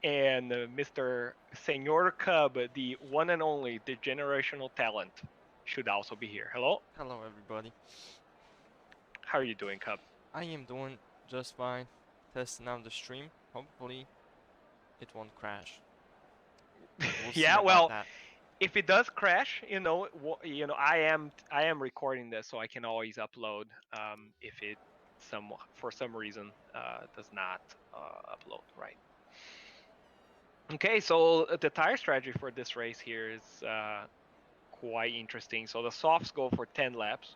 and Mr. Senor Cub, the one and only, the generational talent, should also be here. Hello, Hello everybody. how are you doing, Cub? I am doing just fine. Testing out the stream. Hopefully it won't crash. We'll see Yeah, about well, that. if it does crash, I am recording this, so I can always upload. If it for some reason does not upload, right? Okay, so the tire strategy for this race here is quite interesting. So the softs go for 10 laps,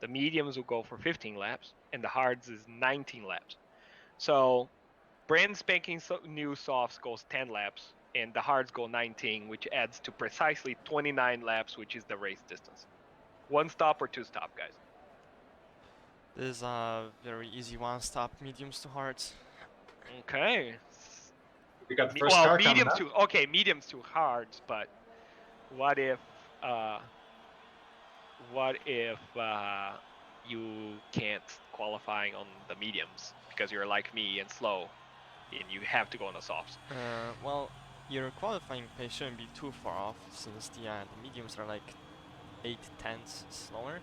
the mediums will go for 15 laps, and the hards is 19 laps. So brand spanking new softs goes 10 laps, and the hards go 19, which adds to precisely 29 laps, which is the race distance. One stop or two stop, guys. This is a very easy one stop, mediums to hards. Okay. We got the first car coming up. Mediums to hards, but what if you can't qualifying on the mediums because you're like me and slow, and you have to go on the softs? Well, your qualifying pace shouldn't be too far off since the mediums are like 8/10 slower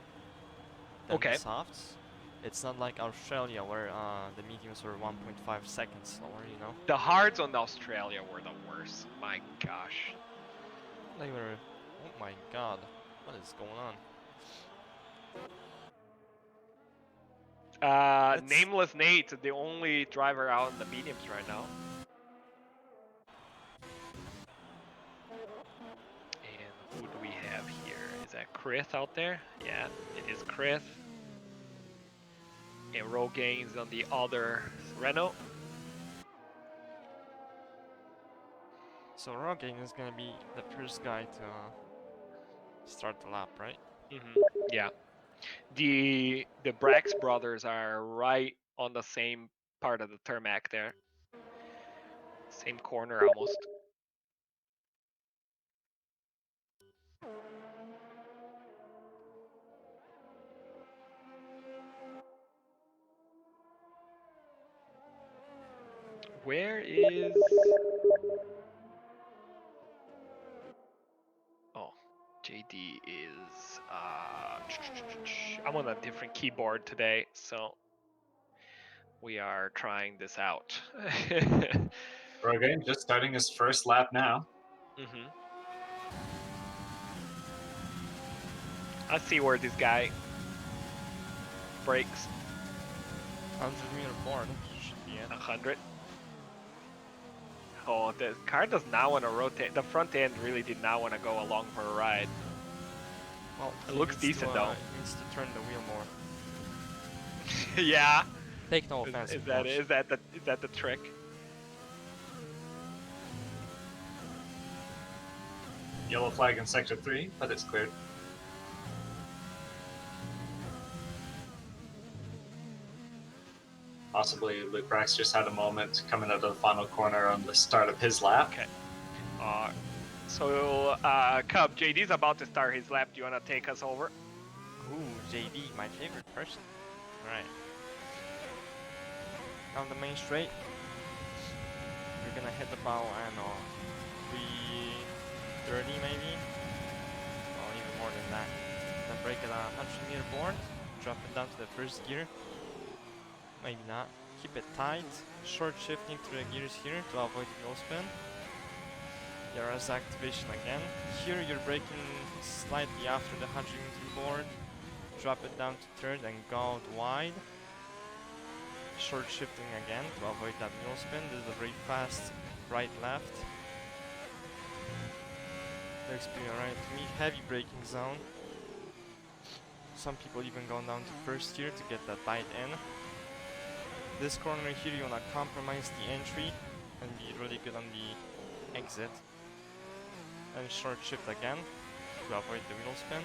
than the softs. It's not like Australia where the mediums were 1.5 seconds slower, you know? The hards on Australia were the worst. My gosh. They were... Oh my god. What is going on? Nameless Nate, the only driver out in the mediums right now. And who do we have here? Is that Chris out there? Yeah, it is Chris. And Rogain's on the other Renault. So Rogain is gonna be the first guy to start the lap, right? Yeah. The Brax brothers are right on the same part of the tarmac there. Same corner almost. Where is... Oh, JD is... I'm on a different keyboard today, so we are trying this out. Rogaine just starting his first lap now. Let's see where this guy breaks. 100-meter board should be it. 100. Oh, the car does not want to rotate. The front end really did not want to go along for a ride. Well, it looks decent though. He needs to turn the wheel more. Yeah. Take no offense. Is that the trick? Yellow flag in sector 3, but it's cleared. Possibly Luke Brax just had a moment coming out of the final corner on the start of his lap. Okay. So, Cub, JD's about to start his lap. Do you want to take us over? Ooh, JD, my favorite person. Alright. Down the main straight. We're gonna hit about, I don't know, 330 maybe? Well, even more than that. Then break it on 100-meter board. Drop it down to the first gear. Maybe not. Keep it tight. Short shifting through the gears here to avoid the wheel spin. DRS activation again. Here you're braking slightly after the 100-meter board. Drop it down to third and go out wide. Short shifting again to avoid that wheel spin. This is a very fast right left. Looks pretty alright to me. Heavy braking zone. Some people even going down to first gear to get that bite in. This corner here you wanna compromise the entry and be really good on the exit. And short shift again to avoid the wheel spin.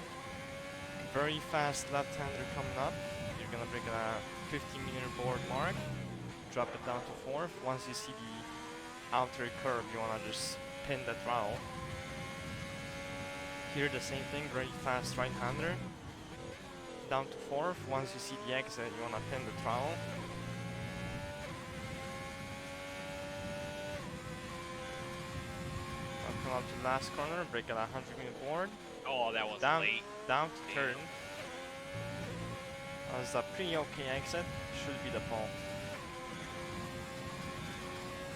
Very fast left-hander coming up. You're gonna break a 50-meter board mark. Drop it down to fourth. Once you see the outer curve, you wanna just pin the throttle. Here the same thing, very fast right-hander. Down to fourth. Once you see the exit, you wanna pin the throttle. coming up to the last corner, brake at 100 meter board. Oh, that was Down, late. down to turn. That was a pretty okay exit. Should be the pole.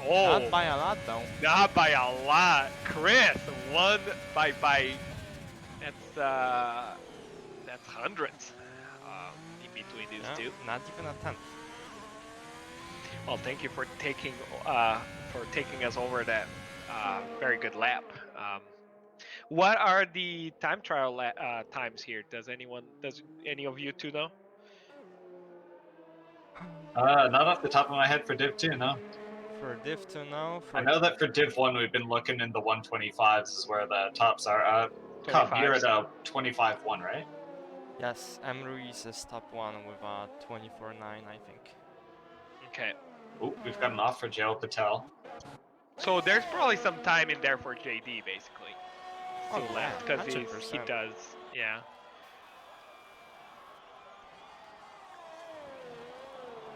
Oh, Not by a lot though. not by a lot. Chris won by that's hundreds in between these Yeah, two. not even a tenth. Well, thank you for taking us over that very good lap. What are the time trial times here? Does any of you two know? Not off the top of my head for Div 2, no. For Div 2 now, I for know that for Div 1 we've been looking in the 125s is where the tops are. Cub, you're at 25-1, right? yes, M. Ruiz is top 1 with 24.9, I think. Okay. Oh, we've got an off for Joe Patel. So there's probably some time in there for JD basically. Still Oh, left yeah, because he 100%. does, yeah.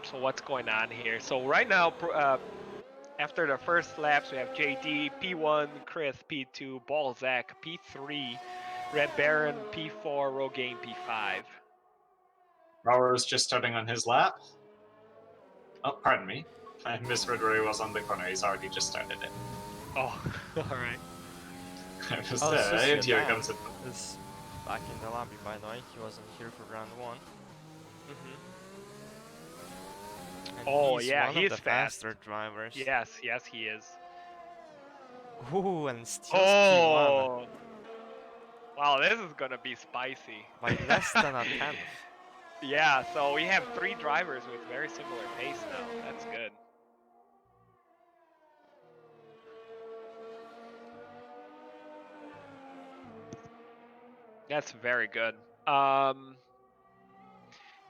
So what's going on here? So right now, after the first laps, we have JD P1, Chris P2, Balzac P3, Red Baron P4, Rogaine P5. Rauer's just starting on his lap. Oh, pardon me. I misread where he was on the corner. He's already just started it. Oh, all right. And here comes it. Is back in the lobby, by the way. He wasn't here for round 1. And Oh he's yeah, one he of is the fast. faster drivers. Yes, he is. Ooh, and steals Oh, P1 wow, this is gonna be spicy. by less than a tenth. Yeah, so we have 3 drivers with very similar pace now. That's good. That's very good.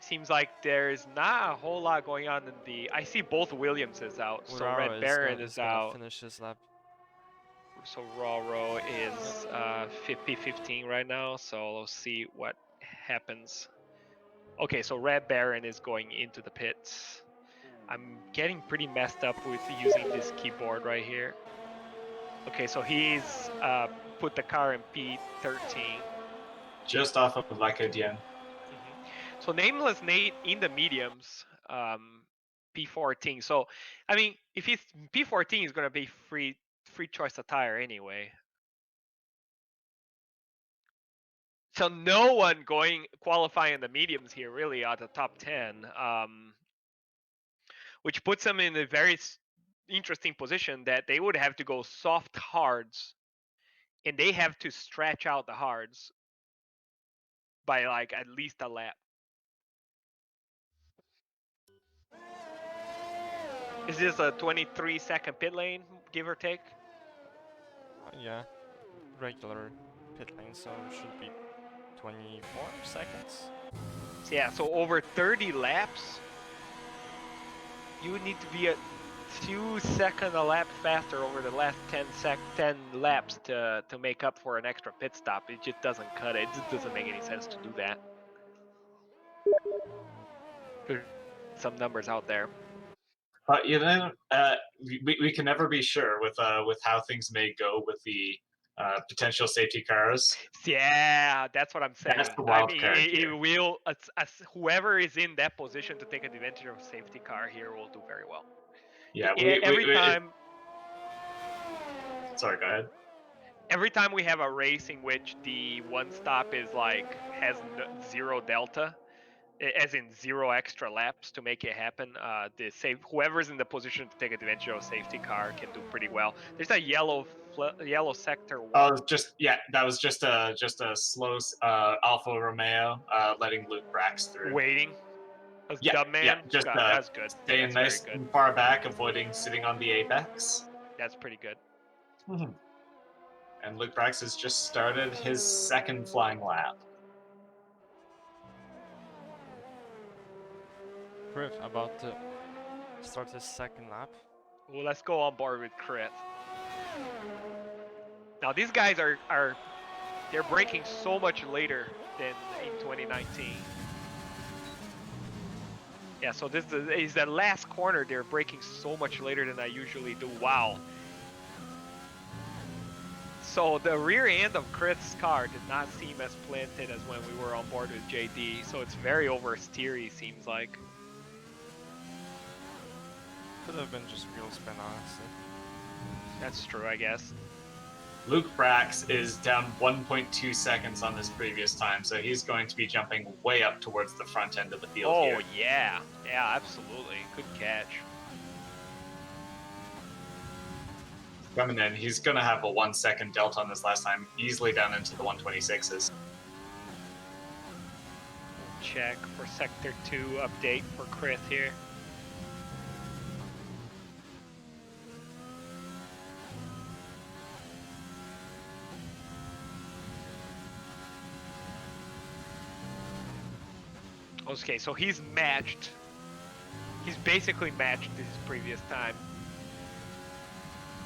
Seems like there's not a whole lot going on in the. I see both Williamses out, so Uraro Red Baron is is gonna out. finish his lap. So Roro is 50-15 right now. So let's see what happens. Okay, so Red Baron is going into the pits. I'm getting pretty messed up with using this keyboard right here. Okay, so he's put the car in P13. Just off of Lacadienne. So Nameless Nate in the mediums, P14. So, I mean, if he's P14, he's gonna be free choice attire anyway. So no one qualifying in the mediums here really are the top 10, which puts them in a very interesting position that they would have to go soft hards, and they have to stretch out the hards by like at least a lap. Is this a 23-second pit lane, give or take? Yeah, regular pit lane, so it should be 24 seconds. Yeah, so over 30 laps, you would need to be a 2 seconds a lap faster over the last 10 laps to make up for an extra pit stop. It just doesn't cut it. It just doesn't make any sense to do that. There's some numbers out there. But you know, we can never be sure with how things may go with the potential safety cars. Yeah, that's what I'm saying. That's the wild I mean, card it here. will, as whoever is in that position to take advantage of a safety car here will do very well. Yeah, every time. Sorry, go ahead. Every time we have a race in which the one stop is like has 0 delta, as in 0 extra laps to make it happen, whoever's in the position to take advantage of a safety car can do pretty well. There's a yellow sector 1. Oh, that was just a slow Alfa Romeo letting Luke Brax through. Waiting. That's good. Staying nice and far back, avoiding sitting on the apex. That's pretty good. Mm-hmm. And Luke Brax has just started his second flying lap. Griff about to start his second lap. Well, let's go on board with Chris. Now these guys they're braking so much later than in 2019. Yeah, so this is the last corner. They're braking so much later than I usually do. Wow. So the rear end of Chris' car did not seem as planted as when we were on board with JD. So it's very oversteery, seems like. Could have been just wheel spin, honestly. That's true, I guess. Luke Brax is down 1.2 seconds on his previous time, so he's going to be jumping way up towards the front end of the field here. Oh, yeah. Yeah, absolutely. Good catch. Coming in, he's going to have a 1 second delta on this last time, easily down into the 126s. Check for Sector 2 update for Chris here. Okay, so he's matched. He's basically matched his previous time.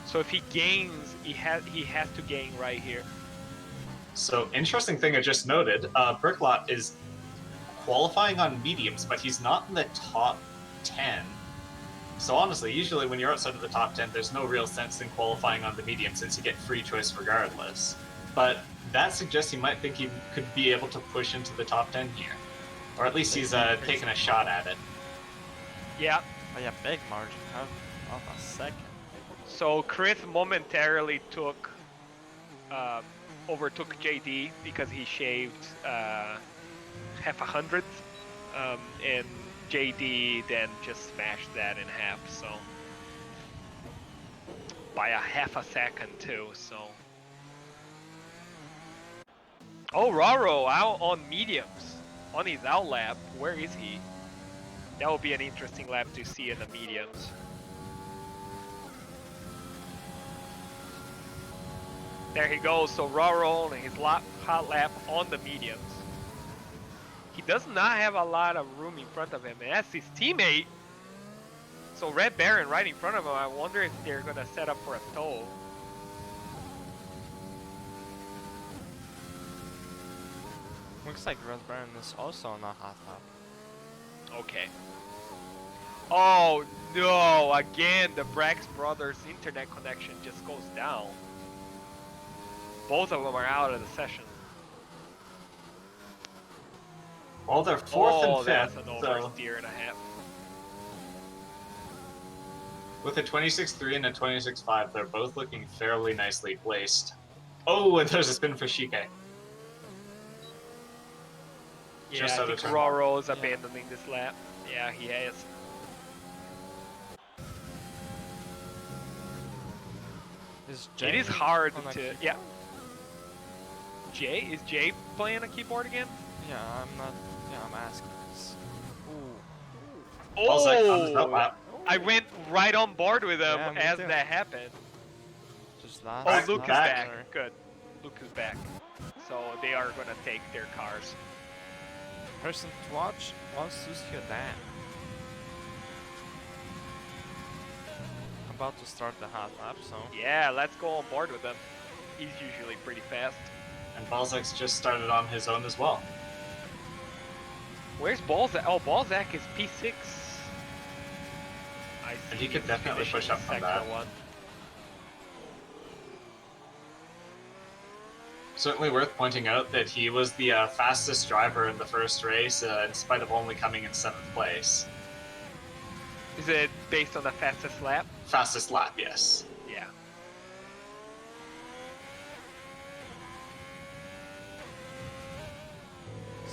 So if he gains, he has to gain right here. So, interesting thing I just noted, Bricklot is qualifying on mediums, but he's not in the top 10. So honestly, usually when you're outside of the top 10, there's no real sense in qualifying on the medium since you get free choice regardless. But that suggests he might think he could be able to push into the top 10 here. Or at least he's taking a shot at it. Yeah. Oh yeah, big margin, half a second. So Chris momentarily overtook JD because he shaved half a hundredth, and JD then just smashed that in half. So by a half a second too. So. Oh, Raro out on mediums. On his out lap, where is he? That will be an interesting lap to see in the mediums. There he goes, so Raro on his hot lap on the mediums. He does not have a lot of room in front of him, and that's his teammate. So Red Baron right in front of him, I wonder if they're gonna set up for a tow. Looks like Red Baron is also on a hot lap. Okay. Oh no, again the Brax brothers internet connection just goes down. Both of them are out of the session. Well, they're fourth and that's fifth, an so oversteer and a half. with a 26.3 and a 26.5, they're both looking fairly nicely placed. Oh, and there's a spin for Shike. Yeah, Just I out of think turn one. Roro is abandoning this lap. Yeah, he has. Is It is Jay hard on a to, keyboard? yeah. Is Jay playing a keyboard again? Yeah, I'm asking this. Ooh. Balzac on his out Oh! lap. I went right on board with him Yeah, me as too. that happened. Just last. Oh, Brax Luke is back. back. Good. Luke is back. So they are gonna take their cars. Person to watch wants to see that. About to start the hot lap, so. Yeah, let's go on board with him. He's usually pretty fast. And Balzac's just started on his own as well. Where's Balzac? Oh, Balzac is P6. I see. And he could he's definitely finishing push up from sector that. 1. Certainly worth pointing out that he was the fastest driver in the first race, in spite of only coming in 7th place. Is it based on the fastest lap? Fastest lap, yes. Yeah.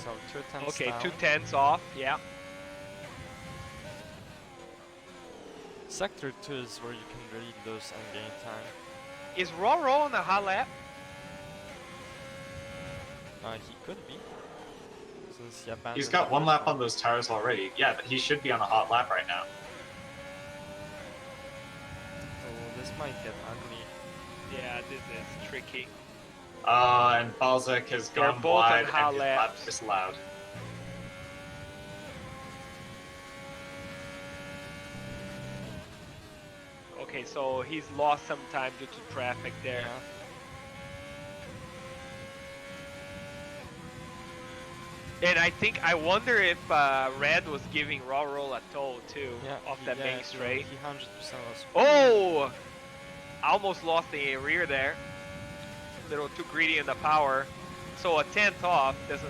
So 2 tenths Okay, down. 2/10 off. Yeah. Sector 2 is where you can really lose on gain time. Is Roro on the hot lap? He could be. Since he abandoned He's got the one first lap on those tires already. Yeah, but he should be on a hot lap right now. Oh, this might get ugly. Yeah, this is tricky. And Balzac has They're gone both on wide hot and his lap laps. disallowed. Okay, so he's lost some time due to traffic there. Yeah. And I wonder if Red was giving Roro a tow too off that main straight. He 100% was. Oh! Almost lost the rear there. a little too greedy in the power. So a 10th off doesn't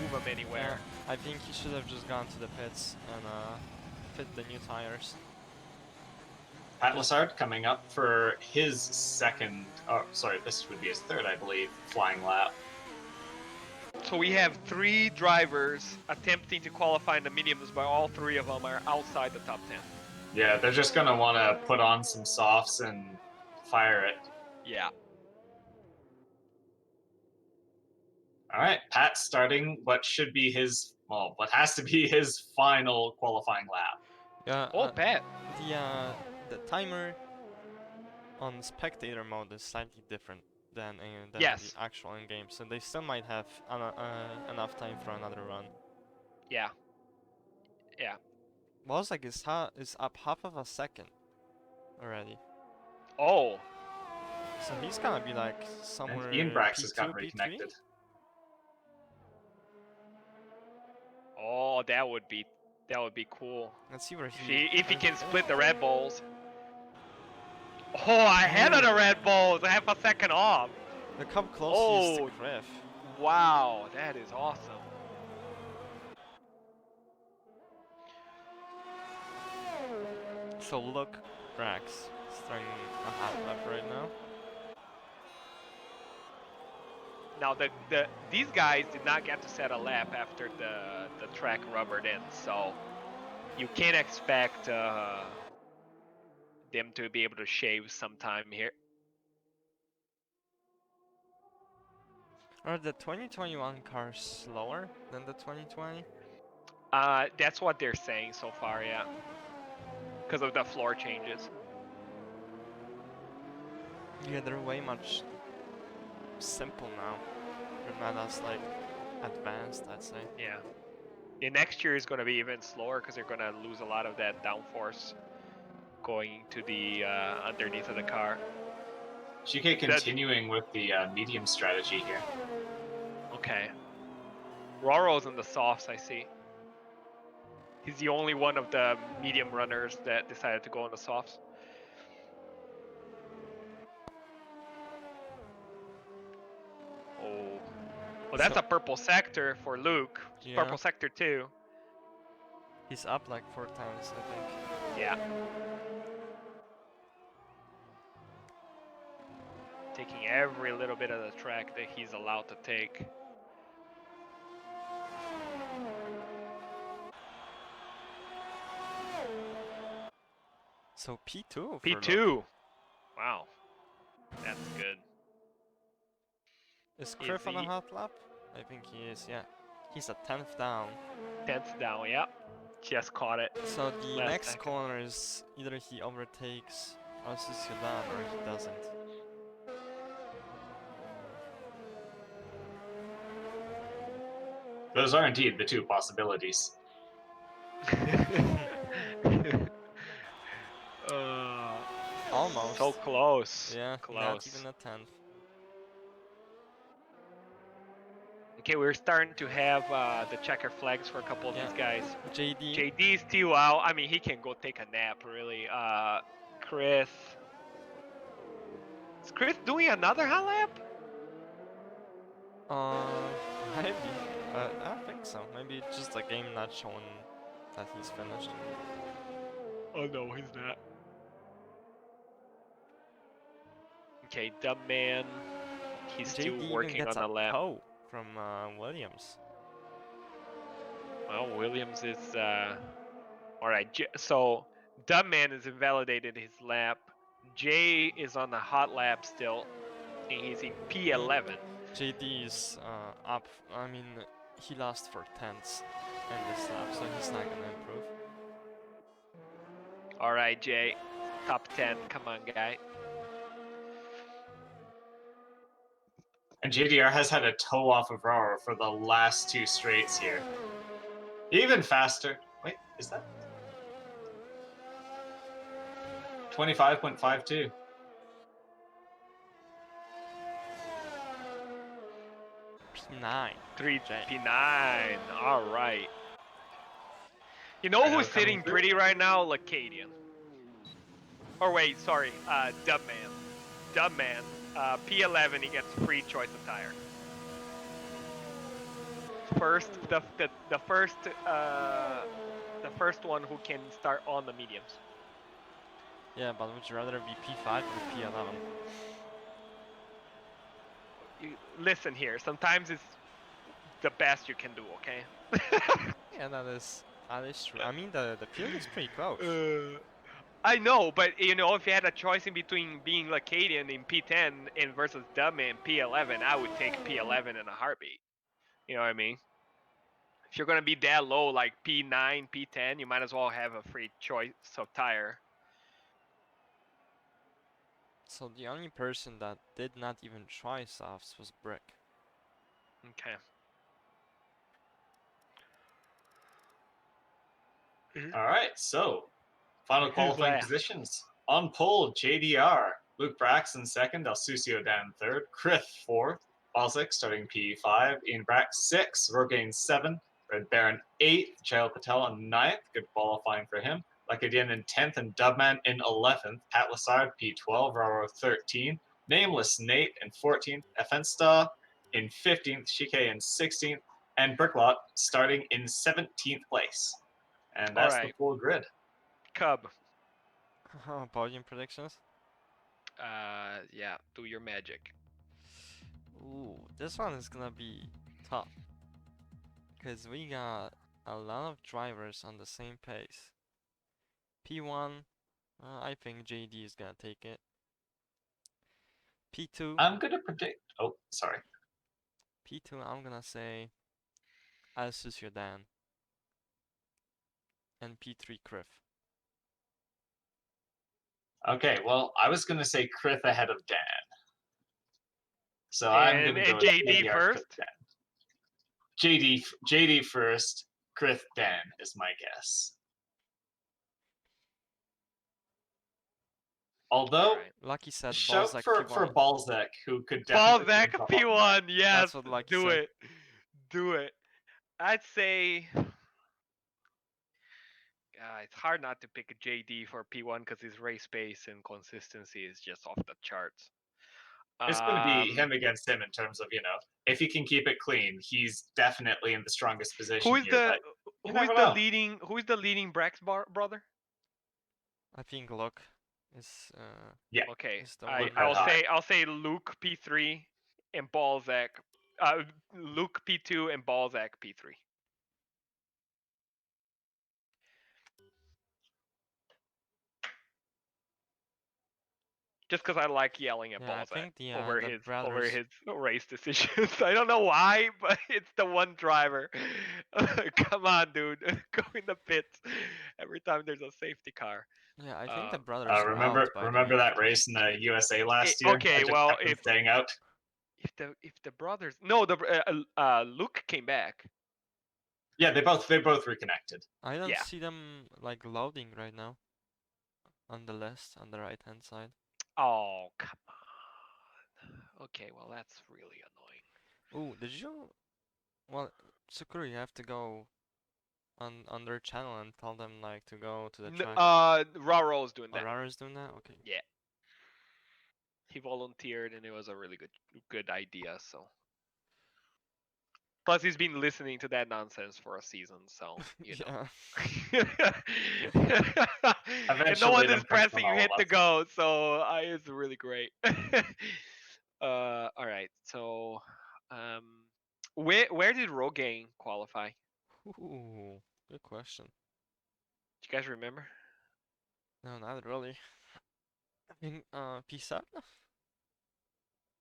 move him Yeah, anywhere. I think he should have just gone to the pits and fit the new tires. Pat Lassard coming up for his second, oh, sorry, this would be his third, I believe, flying lap. So we have 3 drivers attempting to qualify in the mediums, but all 3 of them are outside the top 10. Yeah, they're just going to want to put on some softs and fire it. Yeah. All right, Pat starting what should be his, well, what has to be his final qualifying lap. Yeah. Oh, Pat. The timer on spectator mode is slightly different than Yes. the actual in-game, so they still might have enough time for another run. Yeah. Yeah. Wozak is up half of a second already. Oh. So he's gonna be like somewhere And Ian Brax has P2, gotten P3? reconnected. Oh, that would be cool. Let's see where he... If he can split the Red Bulls. Oh, ahead of the Red Bulls, half a second off. Look how close he is to Oh. Griff. Wow, that is awesome. So look, Brax starting a half lap right now. Now these guys did not get to set a lap after the track rubbered in, so you can't expect them to be able to shave some time here. Are the 2021 cars slower than the 2020? That's what they're saying so far, yeah. Because of the floor changes. Yeah, they're way much simple now. They're not as like advanced, I'd say. Yeah. The next year is going to be even slower because they're going to lose a lot of that downforce going to the underneath of the car. GK continuing with the medium strategy here. Okay. Roro's in the softs, I see. He's the only one of the medium runners that decided to go on the softs. Oh. Well, that's a purple sector for Luke. Yeah. Purple sector 2. He's up like 4 times, I think. Yeah. Taking every little bit of the track that he's allowed to take. So P2 for P2. Luke. Wow. That's good. Is Griff on a hot lap? I think he is, yeah. He's a 10th down. 10th down, yeah. Just caught it. So the last next second. corner is either he overtakes Francis Sudan or he doesn't. Those are indeed the two possibilities. Almost. So close. Yeah, close. not even a 10th. Okay, we're starting to have the checker flags for a couple of these guys. JD. JD's still out. I mean, he can go take a nap, really. Chris. Is Chris doing another hot lap? Maybe. I don't think so. Maybe it's just a game not showing that he's finished. Oh no, he's not. Okay, Dumb Man. He's still JD working even gets on the lap. Oh, from Williams. Well, Williams is alright. So Dumb Man has invalidated his lap. Jay is on the hot lap still, and he's in P11. JD is up. I mean, he lost 4 tenths in this lap, so he's not gonna improve. Alright, Jay. Top 10. Come on, guy. And JDR has had a toe off of Raro for the last 2 straights here. Even faster. Wait, is that? 25.52. P9. 3P9. Alright. You know who's sitting pretty right now? Lacadian. Or wait, sorry, Dubman. dumb man, P11 he gets free choice of tire. The first one who can start on the mediums. Yeah, but would you rather be P5 or P11? Listen here, sometimes it's the best you can do, okay? Yeah, that is true. I mean, the field is pretty close. I know, but you know, if you had a choice in between being Lacadian in P10 and versus Dummy in P11, I would take P11 in a heartbeat. You know what I mean? If you're gonna be that low, like P9, P10, you might as well have a free choice of tire. So the only person that did not even try softs was Brick. Okay. All right, so final Who's qualifying left? positions. On pole, JDR. Luke Braxton second, Alsusio Dan third, Krith fourth, Balzik starting P5, Ian Brax 6, Rogaine 7, Red Baron 8th, Chael Patel on 9th, good qualifying for him. Lacadian in 10th and Dubman in 11th, Pat Lassard P12, Raro 13, Nameless Nate in 14th, Effensta in 15th, Shike in 16th, and Bricklot starting in 17th place. And that's the full grid. Cub. Podium predictions? Yeah, do your magic. Ooh, this one is gonna be tough. Because we got a lot of drivers on the same pace. P1, I think JD is gonna take it. P2. I'm gonna predict. Oh, sorry. P2, I'm gonna say Alsusio Dan. And P3 Criff. Okay, well, I was gonna say Krith ahead of Dan. So I'm gonna go JD JDR, first. Krith, Dan. JD first. Krith Dan is my guess. Although, right. Lucky said shout Balzac for P1. Balzac, who could definitely Balzac P1, yes. That's what Lucky do said. it. Do it. I'd say it's hard not to pick a JD for P1 because his race pace and consistency is just off the charts. It's going to be him against him in terms of, if he can keep it clean, he's definitely in the strongest position Who is here. the leading Brax brother? I think Luke is yeah. Okay. is the I'll say Luke P3 and Balzac. Luke P2 and Balzac P3. Just because I like yelling at Balzac over his race decisions. I don't know why, but it's the one driver. Come on, dude. Go in the pits every time there's a safety car. Yeah, I think the brothers remember that race in the USA last year? Okay, if staying out. If the brothers Luke came back. Yeah, they both reconnected. I don't see them like loading right now. On the list, on the right hand side. Oh, come on. Okay, well that's really annoying. Oh, did you? Well, Sukuru, you have to go on their channel and tell them like to go to the track. Raro's doing that. Raro's doing that? Okay. Yeah. He volunteered and it was a really good idea, so. Plus he's been listening to that nonsense for a season, so you know. And no one is pressing you hit to go, so it's really great. All right, so where did Rogaine qualify? Ooh, good question. Do you guys remember? No, not really. I think P7?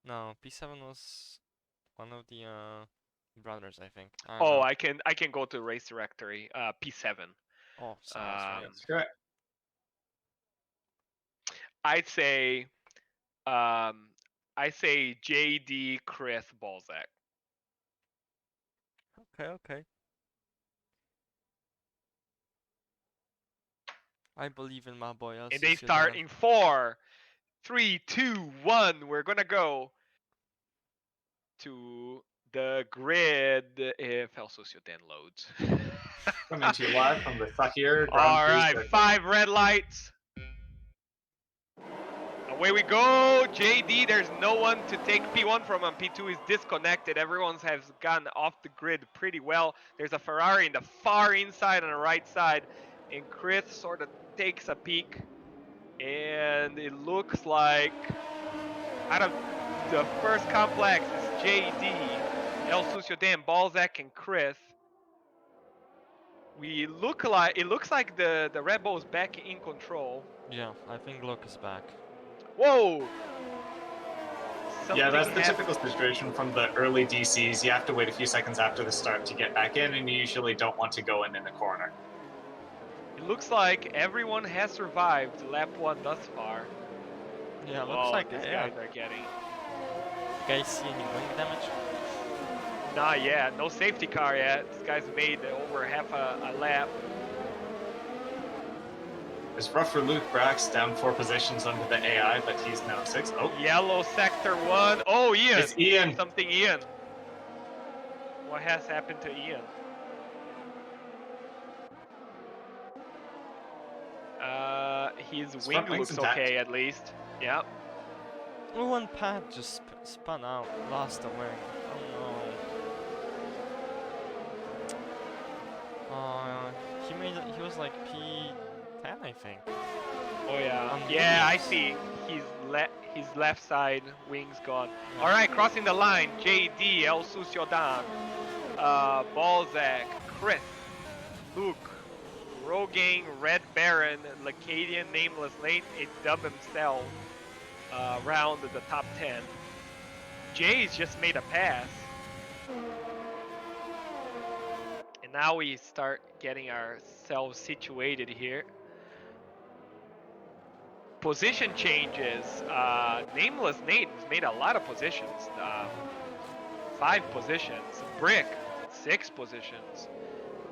No, P7 was one of the brothers, I think. I can go to race directory. P7. Oh, right. That's correct. I'd say JD Chris Balzac. Okay. I believe in my boy. And they start in 4, 3, 2, 1. We're gonna go to the grid if El Socio Dan loads. Coming to you live from the Sakir Grand All right, Prix 5 red lights. Away we go, JD. There's no one to take P1 from him. P2 is disconnected. Everyone has gone off the grid pretty well. There's a Ferrari in the far inside on the right side, and Chris sort of takes a peek, and it looks like out of the first complex is JD, El Sucio Dan, Balzac, and Chris. It looks like the Red Bull is back in control. Yeah, I think Luke is back. Whoa! Yeah, that's Something the happened. typical situation from the early DCs. You have to wait a few seconds after the start to get back in, and you usually don't want to go in the corner. It looks like everyone has survived lap 1 thus far. Yeah, Whoa, looks like these yeah. guys are getting... You guys see any wing damage? Not yet. No safety car yet. This guy's made over half a lap. It's rough for Luke Brax, down 4 positions under the AI, but he's now 6. Oh, Yellow sector 1. Oh, Ian. it's Ian. Something Ian. What has happened to Ian? His His wing front wing's looks intact. okay at least. Yep. Oh, and Pat just spun out, lost a wing. Oh no. He was like P10, I think. Oh yeah. On Yeah, I wings. see. His left side wing's gone. All right, crossing the line. JD, El Sucio Dan, Balzac, Chris, Luke, Rogaine, Red Baron, Lacadian, Nameless Nate, it dub himself around the top 10. Jay's just made a pass. And now we start getting ourselves situated here. Position changes. Nameless Nate has made a lot of positions. 5 positions. Brick, 6 positions.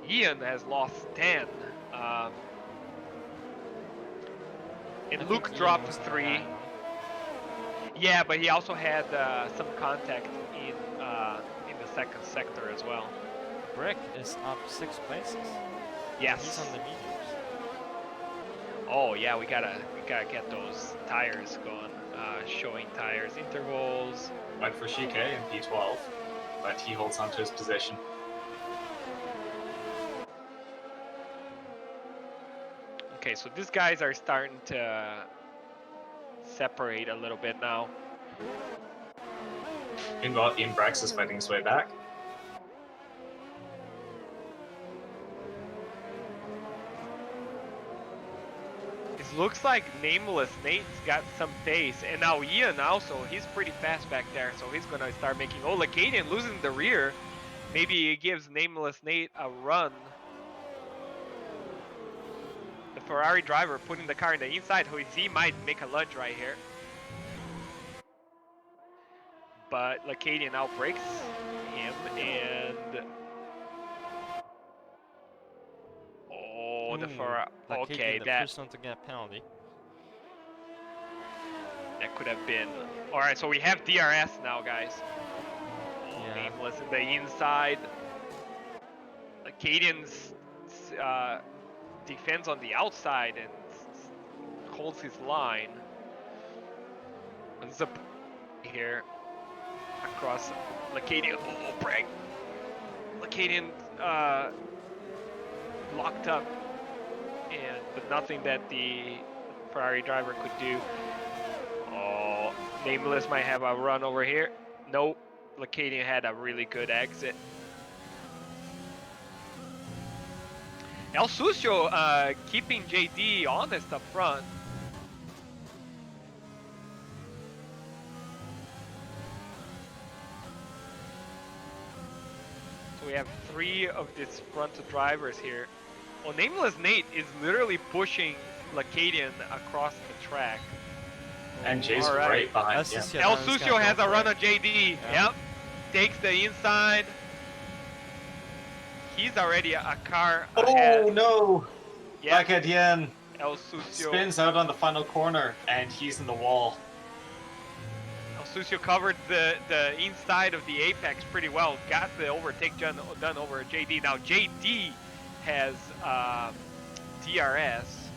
Ian has lost 10. And Luke dropped 3. Yeah, but he also had some contact in the second sector as well. Brick is up 6 places. Yes. He's on the mediums. Oh yeah, we gotta get those tires going. Showing tires intervals. Went for Chike in P12, but he holds onto his position. Okay, so these guys are starting to separate a little bit now. Meanwhile, Ian Brax is fighting his way back. It looks like Nameless Nate's got some pace, and now Ian also, he's pretty fast back there, so he's gonna start making... Oh, Lacadian losing the rear. Maybe it gives Nameless Nate a run. The Ferrari driver putting the car in the inside, he might make a lunge right here. But Lacadian outbreaks him, and... Oh, the Ferrari... Okay, the that... first one to get a penalty. That could have been... Alright, so we have DRS now, guys. Oh, Yeah. Nameless in the inside. Lacadian's defends on the outside and holds his line. And Zip here across Lacadian. Oh, brake! Lacadian locked up, but nothing that the Ferrari driver could do. Oh, Nameless might have a run over here. Nope, Lacadian had a really good exit. El Sucio keeping JD honest up front. So we have 3 of these front drivers here. Well, Nameless Nate is literally pushing Lacadian across the track. And Jay's All right. right behind him. Yeah, El that's gotta Sucio has go a for run it. on JD. Yeah. Yep. Takes the inside. He's already a car ahead. Oh no! Yeah. Back at Yen. El Sucio. Spins out on the final corner, and he's in the wall. El Sucio covered the inside of the apex pretty well. Got the overtake done over JD. Now JD has DRS.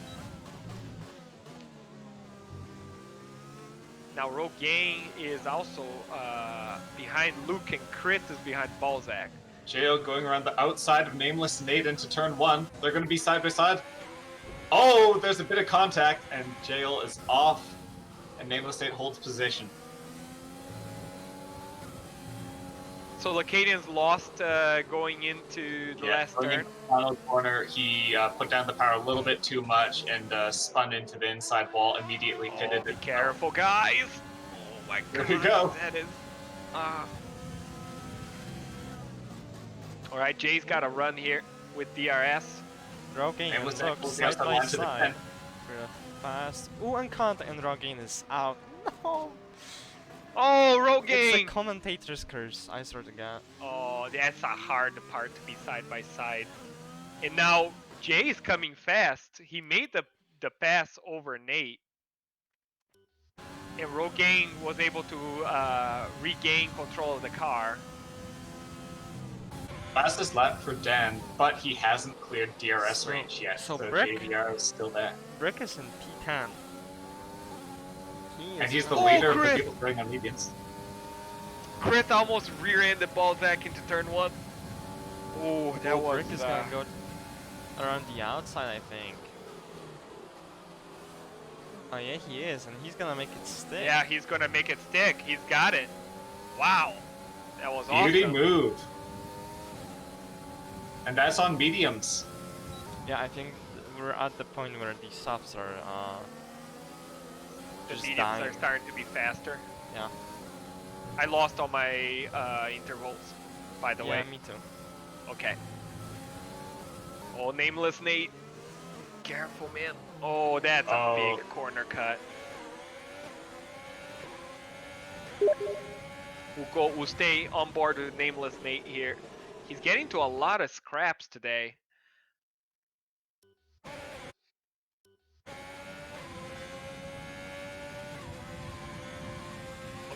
Now Rogaine is also behind Luke, and Chris is behind Balzac. Jo going around the outside of Nameless Nate into turn 1. They're going to be side by side. Oh, there's a bit of contact, and Jail is off, and Nameless Nate holds position. So Lacadian's lost going into the last going turn. into the final corner, he put down the power a little bit too much and spun into the inside wall, immediately pitted Be it. careful, guys! Oh my god, Here we go. that is... Alright, Jay's got a run here with DRS. Rogaine And and with Luke that, side by to side. defend. Real fast. Ooh, and contact, and Rogaine is out. No! Oh, It's a Rogaine! commentator's curse, I swear to God. Oh, that's a hard part to be side by side. And now Jay is coming fast. He made the pass over Nate. And Rogaine was able to regain control of the car. Fastest lap for Dan, but he hasn't cleared DRS range yet, so so Brick- JDR is still there. Brick is in P10. And he's the Oh, leader of Chris! the people playing on mediums. Chris almost rear-ended Balzac into turn 1. Oh, that was... Brick is gonna go around the outside, I think. Oh yeah, he is, and he's gonna make it stick. Yeah, he's gonna make it stick. He's got it. Wow. That was Beauty awesome. move. And that's on mediums. Yeah, I think we're at the point where the softs are The just mediums dying. are starting to be faster. Yeah. I lost all my intervals, by the way. Yeah, me too. Okay. Oh, Nameless Nate. Careful, man. Oh, that's a big corner cut. We'll stay on board with Nameless Nate here. He's getting to a lot of scraps today.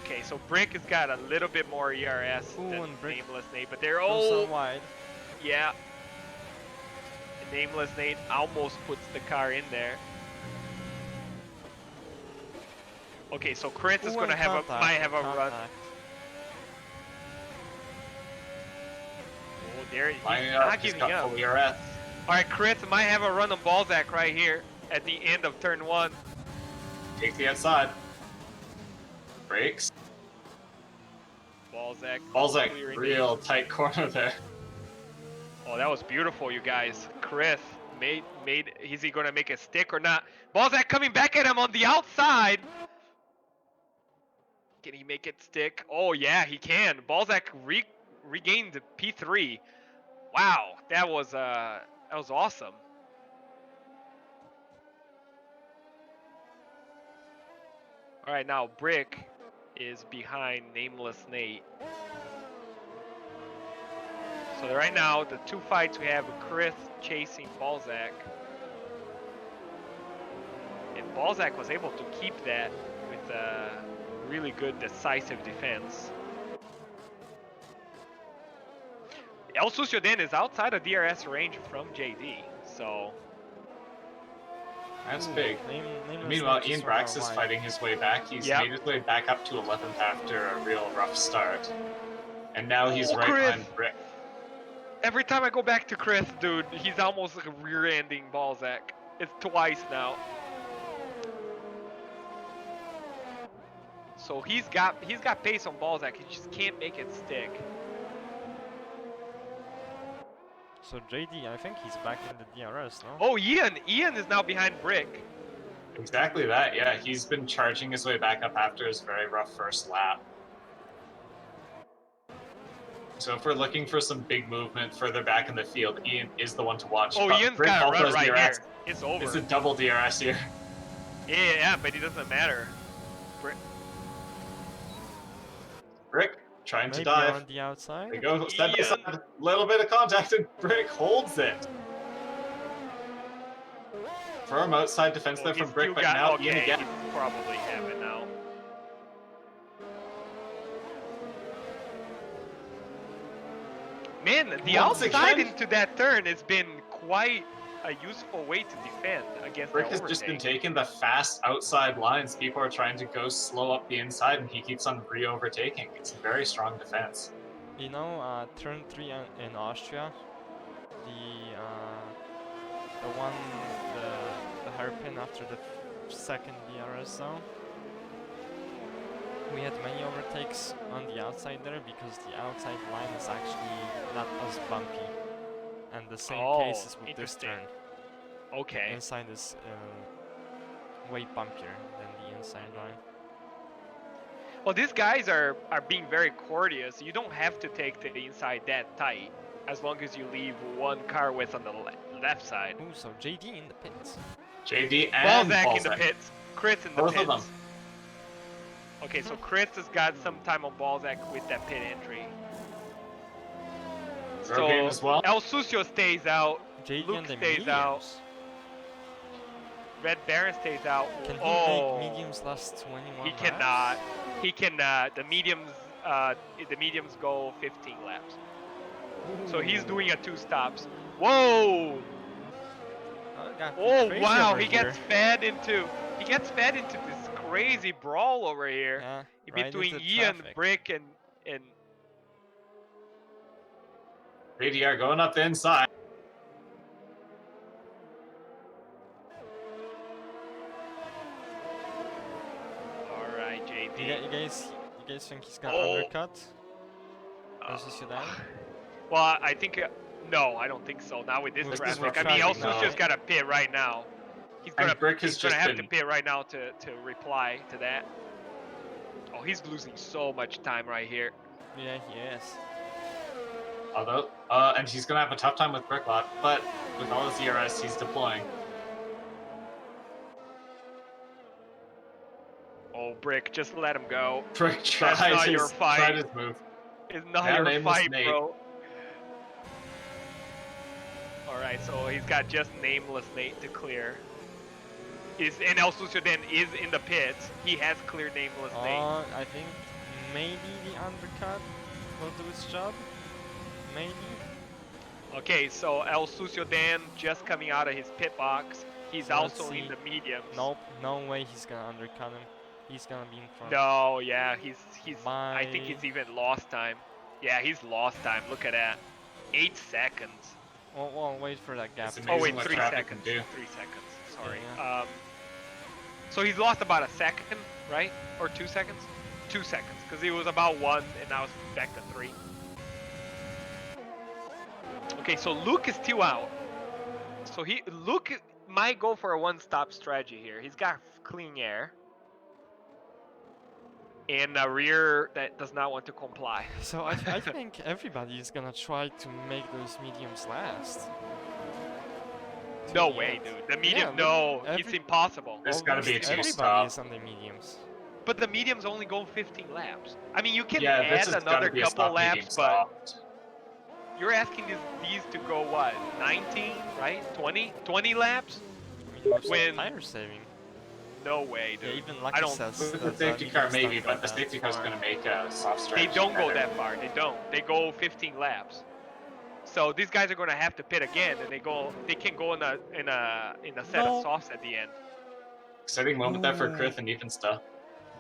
Okay, so Brick has got a little bit more ERS Ooh, than and Brick Nameless Nate, but they're Goes out wide. yeah. And Nameless Nate almost puts the car in there. Okay, so Chris is Ooh, gonna and have contact, might have a run. contact. Oh, there he's Lining not up, he's giving got up. full ERS. All right, Chris might have a run on Balzac right here at the end of turn 1. Take the outside. Brakes. Balzac clearing real tight corner there. Oh, that was beautiful, you guys. Chris made. Is he gonna make a stick or not? Balzac coming back at him on the outside. Can he make it stick? Oh yeah, he can. Balzac regained the P3. Wow, that was awesome. All right, now Brick is behind Nameless Nate. So right now, the two fights we have with Chris chasing Balzac. And Balzac was able to keep that with a really good decisive defense. El Sucioden is outside of DRS range from JD, so... That's Ooh, big. Nameless Meanwhile, Nate Ian just went Brax out is wide. fighting his way back. He's Yep. made his way back up to 11th after a real rough start. And now he's right Chris! behind Brick. Every time I go back to Chris, dude, he's almost like rear-ending Balzac. It's twice now. So he's got pace on Balzac. He just can't make it stick. So JD, I think he's back in the DRS, no? Oh, Ian is now behind Brick. Exactly that, yeah. He's been charging his way back up after his very rough first lap. So if we're looking for some big movement further back in the field, Ian is the one to watch. Oh, But Ian's Brick got a also run has right DRS. here. It's over. It's a double DRS here. Yeah, but it doesn't matter. Brick trying Maybe to dive. on the outside? They go side by Ian. side. Little bit of contact and Brick holds it. Firm outside defense there He's from Brick, still but got- now okay, Ian again. he's probably have it now. Man, the Once outside again. into that turn has been quite a useful way to defend against Brick that has just been overtake. taking the fast outside lines. People are trying to go slow up the inside, and he keeps on re-overtaking. It's a very strong defense. You know, turn 3 in Austria, the one, the hairpin after the second DRS zone. We had many overtakes on the outside there because the outside line is actually not as bumpy. And the same case is with this turn. Okay. The inside is way bumpier than the inside line. Well, these guys are being very courteous. You don't have to take the inside that tight, as long as you leave one car width on the left side. Ooh, so JD in the pits. JD and Balzac in the Balzac. pits. Chris in the Both pits. of them. Okay, so Chris has got some time on Balzac with that pit entry. Rogaine as well. El Sucio stays out. JD Luke and the stays out. mediums. Red Baron stays out. Can he oh, make mediums last 21 he laps? cannot. He cannot. The mediums go 15 laps. So he's doing a 2 stops. Whoa! Oh wow! He gets fed into this crazy brawl over here between Ian, Brick, and ADR going up the inside. All right, JD. You guys think he's gonna undercut? Well, I think no, I don't think so. Not with this traffic. I mean, El Sucio's got to pit right now. He's gonna have to pit right now to reply to that. Oh, he's losing so much time right here. Yeah, he is. Although, and he's gonna have a tough time with Bricklot, but with all his ERS, he's deploying. Oh, Brick, just let him go. Brick tried his move. It's not your fight, bro. Alright, so he's got just Nameless Nate to clear. And El Sucio then is in the pits. He has cleared Nameless Nate. I think maybe the undercut will do its job. Maybe. Okay, so El Sucio then just coming out of his pit box. He's also in the mediums. Nope, no way he's gonna undercut him. He's gonna be in front. No, yeah, he's I think he's even lost time. Yeah, he's lost time. Look at that. 8 seconds. Well, wait for that gap. Oh wait, 3 seconds. 3 seconds. Sorry. Yeah. So he's lost about a second, right? Or 2 seconds? 2 seconds, because he was about 1, and now it's back to 3. Okay, so Luke is still out. So Luke might go for a one-stop strategy here. He's got clean air. And a rear that does not want to comply. So I think everybody is gonna try to make those mediums last. No way, dude. The medium, no, it's impossible. There's gotta be a Everybody is on the mediums. But the mediums only go 15 laps. I mean, you can add another couple laps, but you're asking these to go what? 19, right? 20 laps? When tire saving. No way, dude. Yeah, even Lucky says with the safety car maybe, but the safety car's going to make a soft stretch. They don't go that far. They don't. They go 15 laps. So these guys are going to have to pit again, and they can go in a set of softs at the end. Exciting moment there for Krith and Evensta.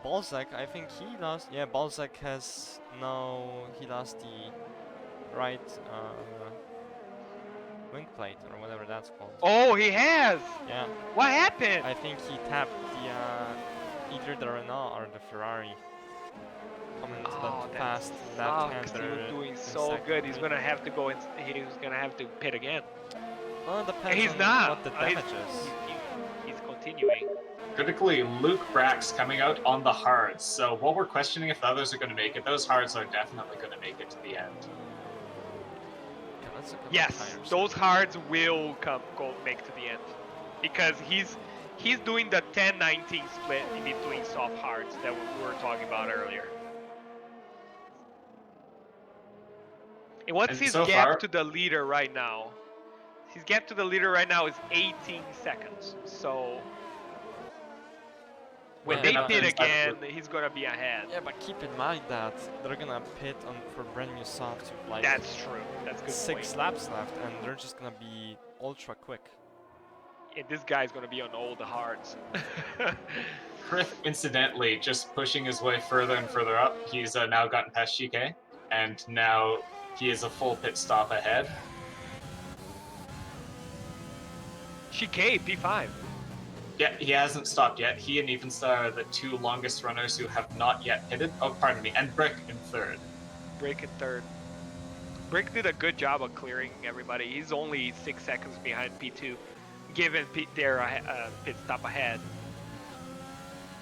Balzac, I think he lost. Yeah, Balzac has he lost the right wing plate or whatever that's called. Oh, he has. Yeah. What happened? I think he tapped the either the Renault or the Ferrari. Coming to the fast left-hander. He was doing so good. He's gonna have to go. He's gonna have to pit again. Well, it depends he's on not. what the damage is. He's continuing. Critically, Luke Brax coming out on the hards. So while we're questioning if the others are going to make it, those hards are definitely going to make it to the end. Yes, those hards will make to the end, because he's doing the 10-19 split in between soft hards that we were talking about earlier. And what's his gap to the leader right now? His gap to the leader right now is 18 seconds. So when they pit again, he's gonna be ahead. Yeah, but keep in mind that they're gonna pit for brand new soft like that's true. That's good. 6 laps left, and they're just gonna be ultra quick. And this guy's gonna be on all the hards. Krith, incidentally, just pushing his way further and further up. He's now gotten past Shike, and now he is a full pit stop ahead. Chicane, P5. Yeah, he hasn't stopped yet. He and Evenstar are the two longest runners who have not yet pitted. Oh, pardon me, and Brick in third. Brick in third. Brick did a good job of clearing everybody. He's only 6 seconds behind P2, given their pit stop ahead.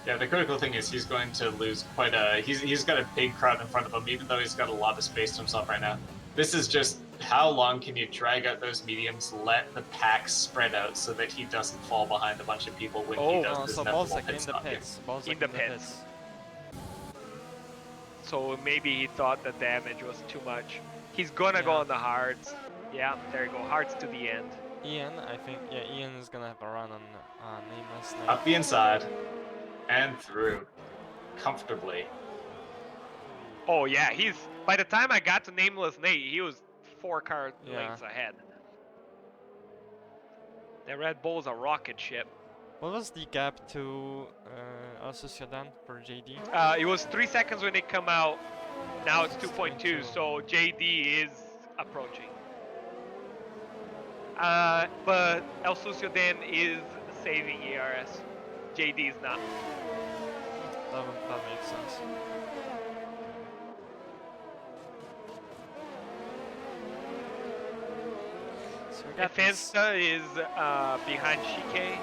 Yeah, the critical thing is he's going to lose quite a... He's got a big crowd in front of him, even though he's got a lot of space to himself right now. This is just how long can you drag out those mediums, let the pack spread out so that he doesn't fall behind a bunch of people when he does this so inevitable Balzac pit in the stop. pits. Balzac In the pits. So maybe he thought the damage was too much. He's gonna go on the hards. Yeah, there you go, hards to the end. Ian, I think, yeah, Ian is gonna have a run on Nameless Snake. Up the inside and through comfortably. Oh yeah, he's, by the time I got to Nameless Nate, he was 4 car lengths ahead. That Red Bull's a rocket ship. What was the gap to Al Sociedad for JD? It was 3 seconds when they come out. Now it's 2.2, so JD is approaching. But El Sociedad is saving ERS. JD is not. That makes sense. So we got Defensa is behind Chike.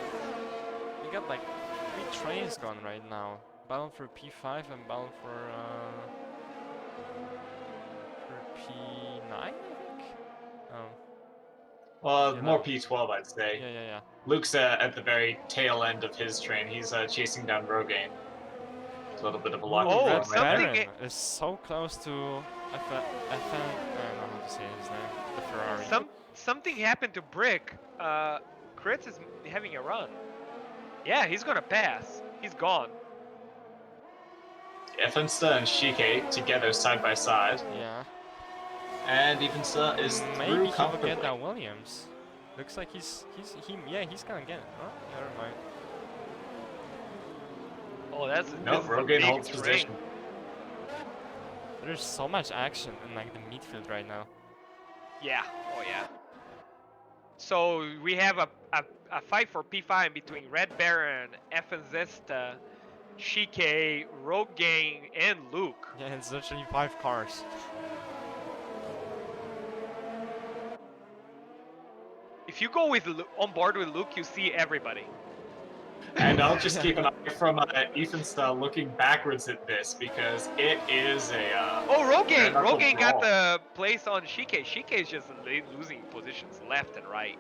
We got like 3 trains gone right now. Battle for P5 and battle for P9, I think? Oh. Well, Yeah, more P12, I'd say. Yeah. Luke's at the very tail end of his train. He's chasing down Rogaine. A little bit of a luck. Oh, Red something Baron is so close to I don't know how to say his name. The Ferrari. Something happened to Brick. Kritz is having a run. Yeah, he's gonna pass. He's gone. Evensta and Shike together side by side. Yeah. And Evensta is Maybe through he will comfortably. get that Williams. Looks like he's gonna get it. Oh, never mind. Oh, that's No, this is a Rogaine big holds train. position. There's so much action in like the midfield right now. Yeah. Oh yeah. So we have a fight for P5 between Red Baron, Evanzesta, Shike, Rogaine, and Luke. Yeah, it's literally 5 cars. If you go with on board with Luke, you see everybody. And I'll just keep an eye from Evensta looking backwards at this because it is a. Oh, Rogaine! bare-knuckle Rogaine got brawl. the place on Shike. Shike is just losing positions left and right.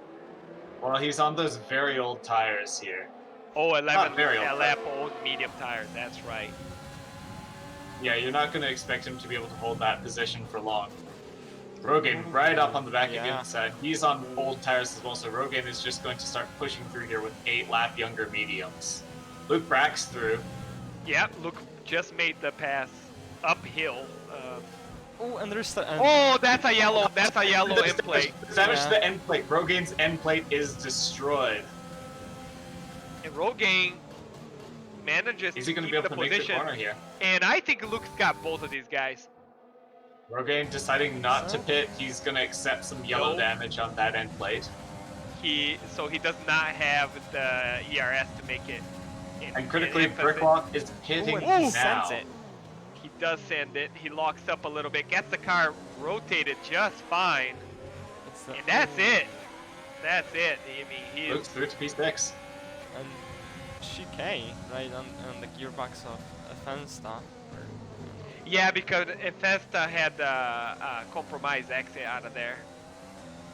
Well, he's on those very old tires here. Oh, 11 Not very old, LF old medium tires. That's right. Yeah, you're not going to expect him to be able to hold that position for long. Rogaine right up on the back of the inside. He's on old tires as well, so Rogaine is just going to start pushing through here with 8 lap younger mediums. Luke Brack's through. Yep, Luke just made the pass uphill. Oh, and there's the. Oh, that's a yellow. That's a yellow end plate. Damage to the end plate. Rogaine's end plate is destroyed. And Rogaine manages Is to he going to keep be able the to make the position. corner here? And I think Luke's got both of these guys. Rogaine deciding not to pit. He's going to accept some yellow damage on that end plate. So he does not have the ERS to make it. And critically, Bricklock is pitting he now. sends it. He does send it. He locks up a little bit, gets the car rotated just fine. And that's it. That's it. I mean, he Luke's is. through to P6. And Chicane, right on the gearbox of Fensta. Yeah, because Infesta had compromised exit out of there.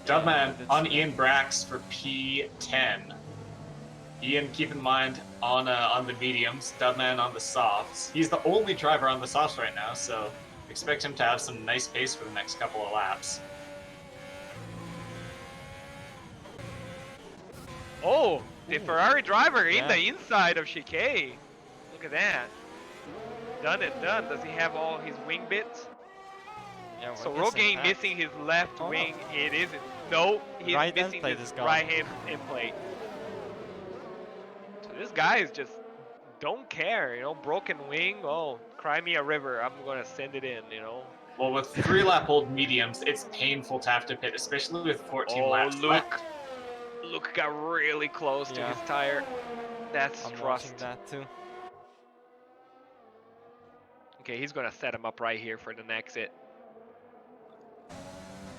Dubman on Ian Brax for P10. Ian, keep in mind, on the mediums, Dubman on the softs. He's the only driver on the softs right now, so expect him to have some nice pace for the next couple of laps. Oh, the Ferrari driver in the inside of Chicane. Look at that. Done and done. Does he have all his wing bits? Yeah, So Rogaine missing his left wing. It isn't. No, he's Right end missing plate his is gone. right hand end plate. This guy is just don't care, you know. Broken wing. Oh, cry me a river. I'm gonna send it in, you know. Well, with 3-lap-old mediums, it's painful to have to pit, especially with 14 Oh, laps left. Luke got really close to Yeah. his tire. That's I'm watching trust. that too. Okay, he's gonna set him up right here for the exit.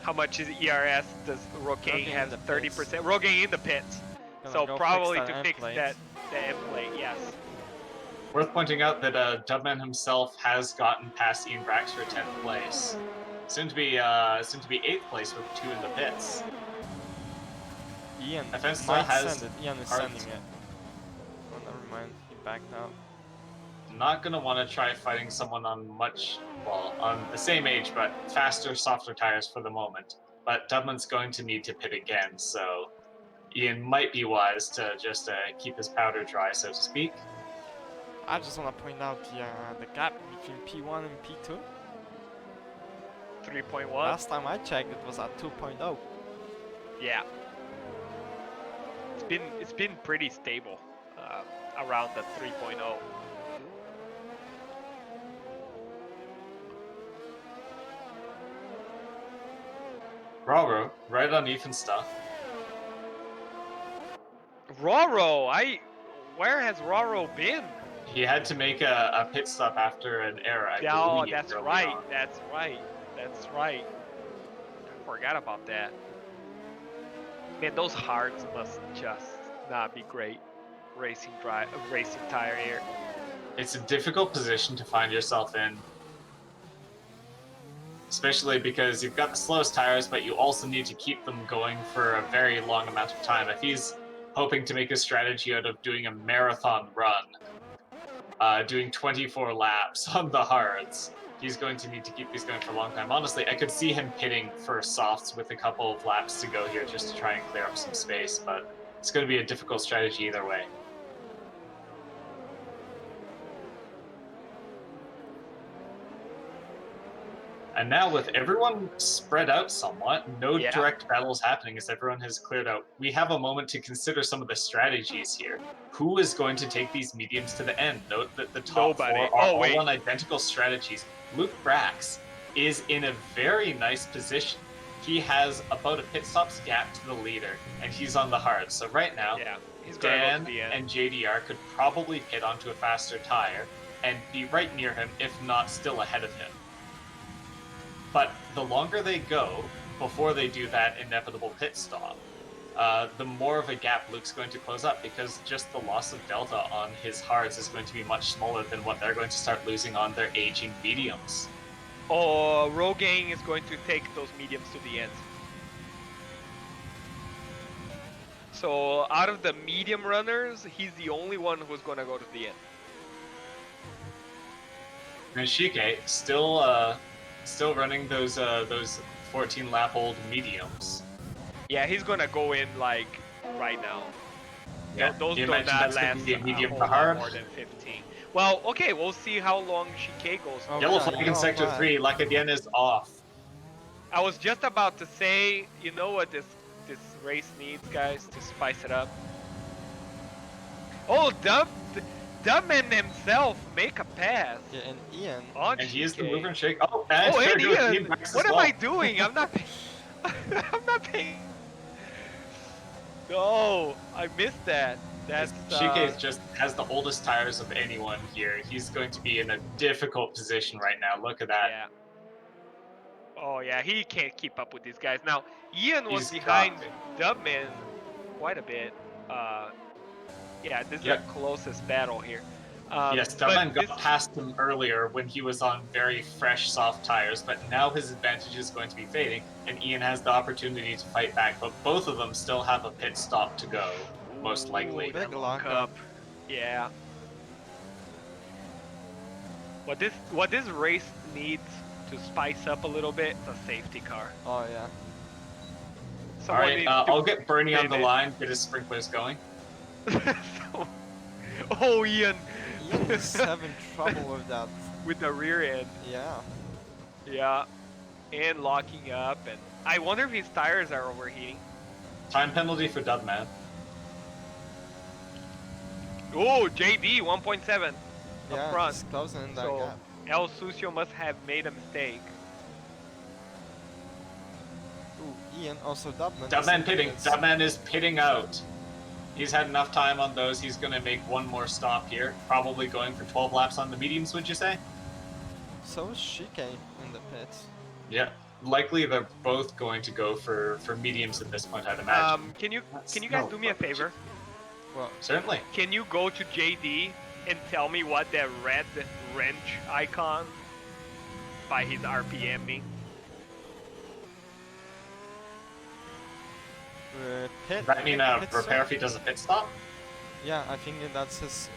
How much is ERS does Rogaine Rogaine in have? the 30%. Rogaine in the pits. Gonna So go probably fix that to end fix plate. the end plate, yes. Worth pointing out that Dubman himself has gotten past Ian Brax for 10th place. Soon to be 8th place with 2 in the pits. Ian FN still might has send it. Ian is hard- sending it. Oh, never mind. He backed out. Not gonna want to try fighting someone on on the same age but faster, softer tires for the moment. But Dubman's going to need to pit again, so Ian might be wise to just keep his powder dry, so to speak. I just want to point out the gap between P1 and P2. 3.1. Last time I checked, it was at 2.0. Yeah. It's been pretty stable around the 3.0. Raro, right on Ethan's stuff. Roro, where has Roro been? He had to make a pit stop after an error, I Oh, believe. that's early right. on. That's right. That's right. I forgot about that. Man, those hards must just not be great. Racing tire here. It's a difficult position to find yourself in. Especially because you've got the slowest tires, but you also need to keep them going for a very long amount of time. If he's hoping to make a strategy out of doing a marathon run, doing 24 laps on the hards, he's going to need to keep these going for a long time. Honestly, I could see him pitting for softs with a couple of laps to go here just to try and clear up some space, but it's going to be a difficult strategy either way. And now with everyone spread out somewhat, no direct battles happening as everyone has cleared out, we have a moment to consider some of the strategies here. Who is going to take these mediums to the end? Note that the top 4 are all on identical strategies. Luke Brax is in a very nice position. He has about a pit stops gap to the leader, and he's on the hard. So right now, Dan and JDR could probably pit onto a faster tire and be right near him, if not still ahead of him. But the longer they go before they do that inevitable pit stop, the more of a gap Luke's going to close up, because just the loss of delta on his hards is going to be much smaller than what they're going to start losing on their aging mediums. Oh, Rogaine is going to take those mediums to the end. So out of the medium runners, he's the only one who's going to go to the end. And Shike still running those 14-lap-old mediums. Yeah, he's gonna go in like right now. Yeah, those do not last a medium whole lot more than 15. Well, okay, we'll see how long Shike goes. Yellow flag in sector 3, Lacadienne is off. I was just about to say, you know what this race needs, guys, to spice it up. Oh, Dubman himself make a pass. Yeah, and Ian. And he is the mover and shake. Oh, and Ian. What am I doing? I'm not. I'm not paying. No, I missed that. That's Shike just has the oldest tires of anyone here. He's going to be in a difficult position right now. Look at that. Yeah. Oh yeah, he can't keep up with these guys. Now, Ian was behind Dubman quite a bit. Yeah, this is the closest battle here. Yes, Dubman got past him earlier when he was on very fresh, soft tires, but now his advantage is going to be fading, and Ian has the opportunity to fight back, but both of them still have a pit stop to go, most likely. Big lockup. Yeah. What this race needs to spice up a little bit is a safety car. Oh yeah. Alright, I'll get Bernie on the line, get his sprinklers going. Oh, Ian. Ian is having trouble with that. With the rear end. Yeah. Yeah. And locking up, and I wonder if his tires are overheating. Time penalty for Dubman. Oh, JD 1.7 Yeah, up front. he's closing in that So gap. El Sucio must have made a mistake. Ooh, Ian, also Dubman. Dubman pitting. Dubman is pitting out. He's had enough time on those. He's going to make one more stop here. Probably going for 12 laps on the mediums, would you say? So is Shike in the pits. Yeah. Likely they're both going to go for mediums at this point, I'd imagine. Can you guys do me a favor? Well, Certainly. Can you go to JD and tell me what that red wrench icon by his RPM means? pit. Does that mean pit repair stop? if he does a pit stop? Yeah, I think that's his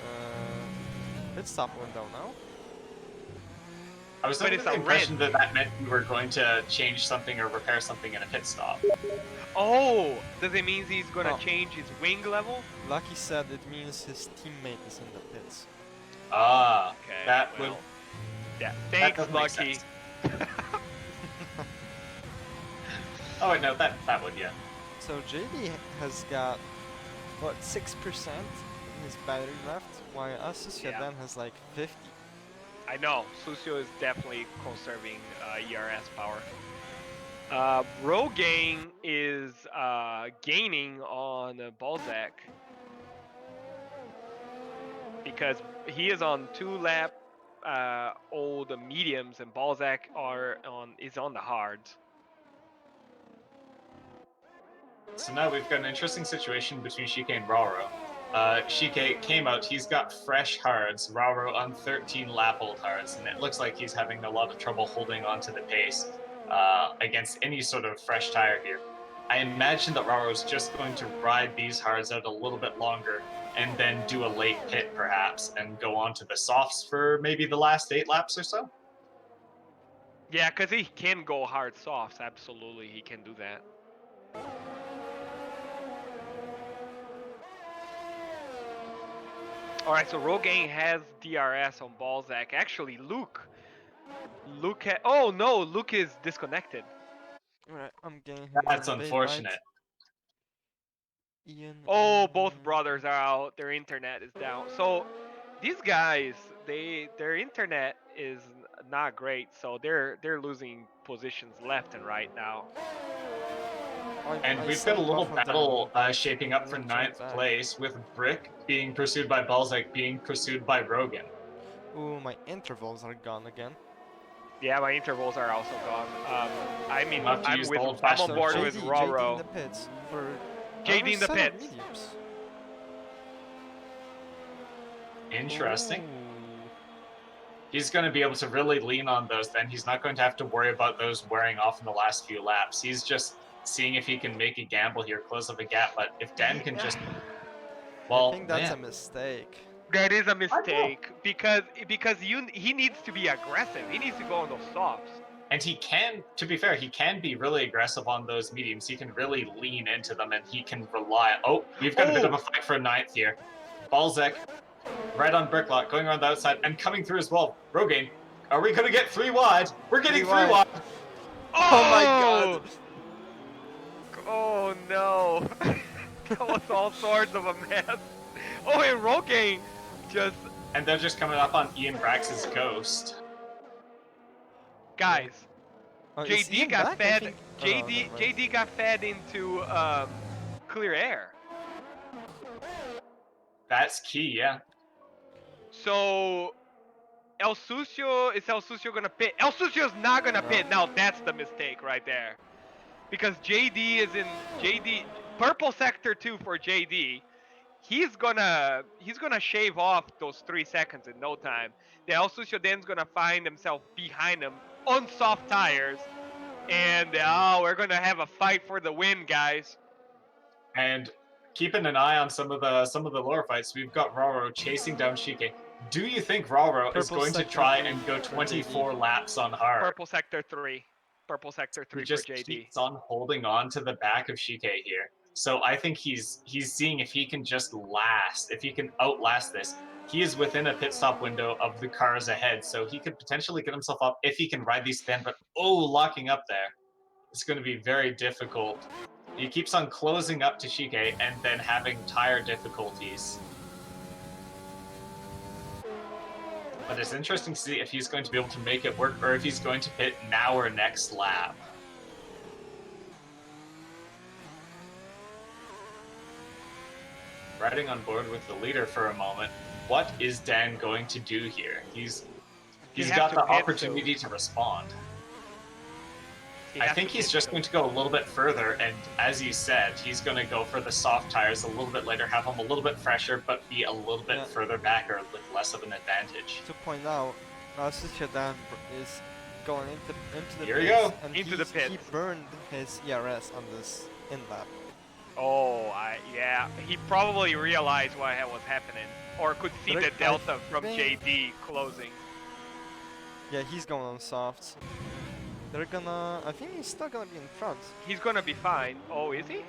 pit stop window now. I was But under it's the a impression that that meant you were going to change something or repair something in a pit stop. Oh, does it mean he's gonna Oh. change his wing level? Lucky said it means his teammate is in the pits. Ah, Okay, that well, would. yeah. That Thanks, does make Lucky. sense. Oh wait, no, that would, yeah. So JD has got what 6% in his battery left, while Asusya Yeah. then has like 50. I know, Sucio is definitely conserving ERS power. Rogaine is gaining on Balzac because he is on 2-lap old mediums and Balzac is on the hards. So now we've got an interesting situation between Shike and Raro. Shike came out, he's got fresh hards, Raro on 13 lap old hards, and it looks like he's having a lot of trouble holding on to the pace against any sort of fresh tire here. I imagine that Raro's just going to ride these hards out a little bit longer and then do a late pit perhaps and go on to the softs for maybe the last 8 laps or so. Yeah, because he can go hard softs. Absolutely, he can do that. All right, so Rogaine has DRS on Balzac. Actually, Luke oh no, Luke is disconnected. Alright, I'm getting him. That's on the bait unfortunate. bite. Ian. Oh, both brothers are out. Their internet is down. So these guys, their internet is not great. So they're losing positions left and right now. And I we've said got a little both of them battle will shaping up for join 9th back. place, with Brick being pursued by Balzac, being pursued by Rogan. Ooh, my intervals are gone again. Yeah, my intervals are also gone. I mean, We'll have to I'm use with the I'm old-fashioned on board approach. with JD in Raro. the pits for JD in the set of pits. mediums. Interesting. Ooh. He's going to be able to really lean on those then. He's not going to have to worry about those wearing off in the last few laps. He's just seeing if he can make a gamble here, close up a gap. But if Dan can just... Well, I think that's man. a mistake. That is a mistake because he needs to be aggressive. He needs to go on those softs. And he can, to be fair, he can be really aggressive on those mediums. He can really lean into them and he can rely... Oh, we've got a bit of a fight for 9th here. Balzac, right on Bricklot, going around the outside and coming through as well. Rogaine, are we going to get 3 wide? We're getting 3 wide. Oh my god! Oh no! That was all sorts of a mess. Oh, and Rogaine just... And they're just coming up on Ian Brax's Ghost. Guys, is JD Ian got back? I fed. think... oh, no, never mind. JD got fed into clear air. That's key, yeah. So El Sucio gonna pit? El Sucio's not gonna No. pit. Now that's the mistake right there, because JD is in purple sector 2 for JD. He's gonna shave off those 3 seconds in no time. The El Sucio then's gonna find himself behind him on soft tires, and we're gonna have a fight for the win, guys. And keeping an eye on some of the lower fights, we've got Raro chasing down Shike. Do you think Raro is Purple going to sector try 3 and go for 24 JD. laps on hard? Purple sector 3. Purple sector 3 He for just JD. keeps on holding on to the back of Shike here. So I think he's seeing if he can just last, if he can outlast this. He is within a pit stop window of the cars ahead, so he could potentially get himself up if he can ride these stand. But locking up there, it's going to be very difficult. He keeps on closing up to Shike and then having tire difficulties. But it's interesting to see if he's going to be able to make it work or if he's going to pit now or next lap. Riding on board with the leader for a moment, what is Dan going to do here? He's got the opportunity to respond. I think he's just going to go a little bit further, and as you said, he's going to go for the soft tires a little bit later, have them a little bit fresher, but be a little bit further back or with less of an advantage. To point out, Dan is going into the Here we pits, go. and Into the pits. he burned his ERS on this in lap. Oh, yeah. He probably realized what was happening, or could see the delta from JD closing. Yeah, he's going on softs. They're gonna... I think he's still gonna be in front. He's gonna be fine. Oh, is he?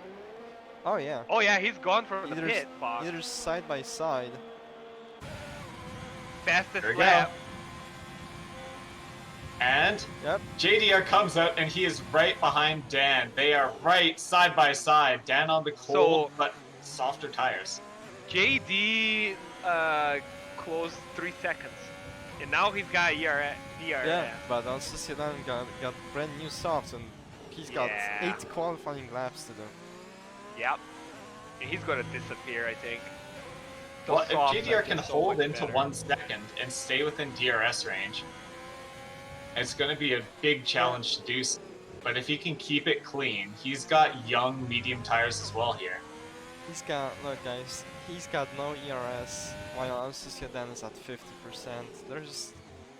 Oh yeah. Oh yeah, he's gone from the pit, Fox. Either side by side. Fastest lap. And yep. JDR comes out and he is right behind Dan. They are right side by side. Dan on the cold but softer tires. JD closed 3 seconds. And now he's got DRS. Yeah, but also Sedan got brand new softs and he's got 8 qualifying laps to do. Yep. And he's gonna disappear, I think. Well, if JDR can hold into 1 second and stay within DRS range, it's going to be a big challenge to do so. But if he can keep it clean, he's got young, medium tires as well here. He's got, look guys, he's got no ERS, while Sedan is at 50%. There's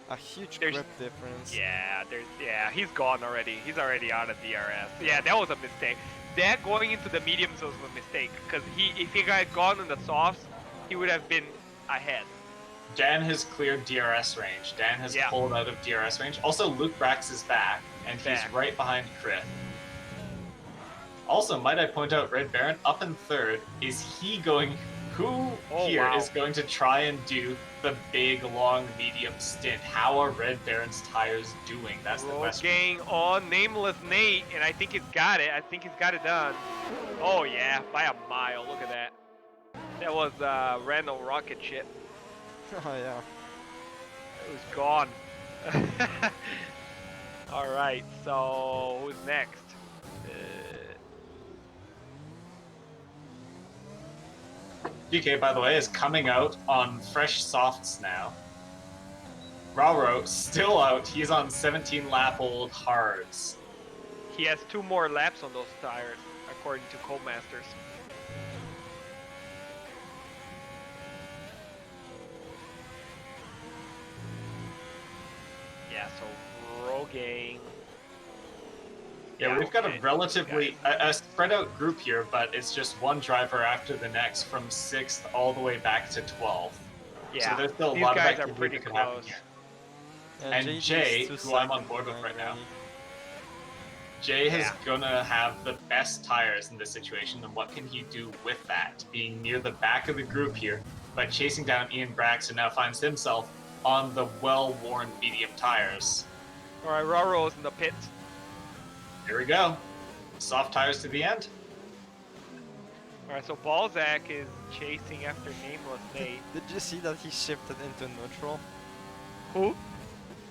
a huge grip difference. Yeah, he's gone already. He's already out of DRS. Yeah, that was a mistake. That going into the mediums was a mistake, because if he had gone in the softs, he would have been ahead. Dan has cleared DRS range. Dan has pulled out of DRS range. Also, Luke Brax is back, and he's right behind Krith. Also, might I point out, Red Baron up in third. Is he going... Who is going to try and do the big, long, medium stint? How are Red Baron's tires doing? That's the question. Gang on Nameless Nate, and I think he's got it. I think he's got it done. Oh yeah, by a mile. Look at that. That was random rocket ship. Oh yeah. It was gone. Alright, so who's next? DK, by the way, is coming out on fresh softs now. Rauro still out. He's on 17-lap-old hards. He has 2 more laps on those tires, according to Codemasters. Yeah, so Rogaine. Yeah, we've got a relatively a spread out group here, but it's just one driver after the next from 6th all the way back to 12th. Yeah, so there's still a lot of activity that could happen here. And Jay, who I'm on board with right now, Jay is gonna have the best tires in this situation, and what can he do with that? Being near the back of the group here, but chasing down Ian Braxton now finds himself on the well-worn medium tires. Alright, Roro's in the pits. Here we go. Soft tires to the end. Alright, so Balzac is chasing after Nameless Nate. Did you see that he shifted into neutral? Who?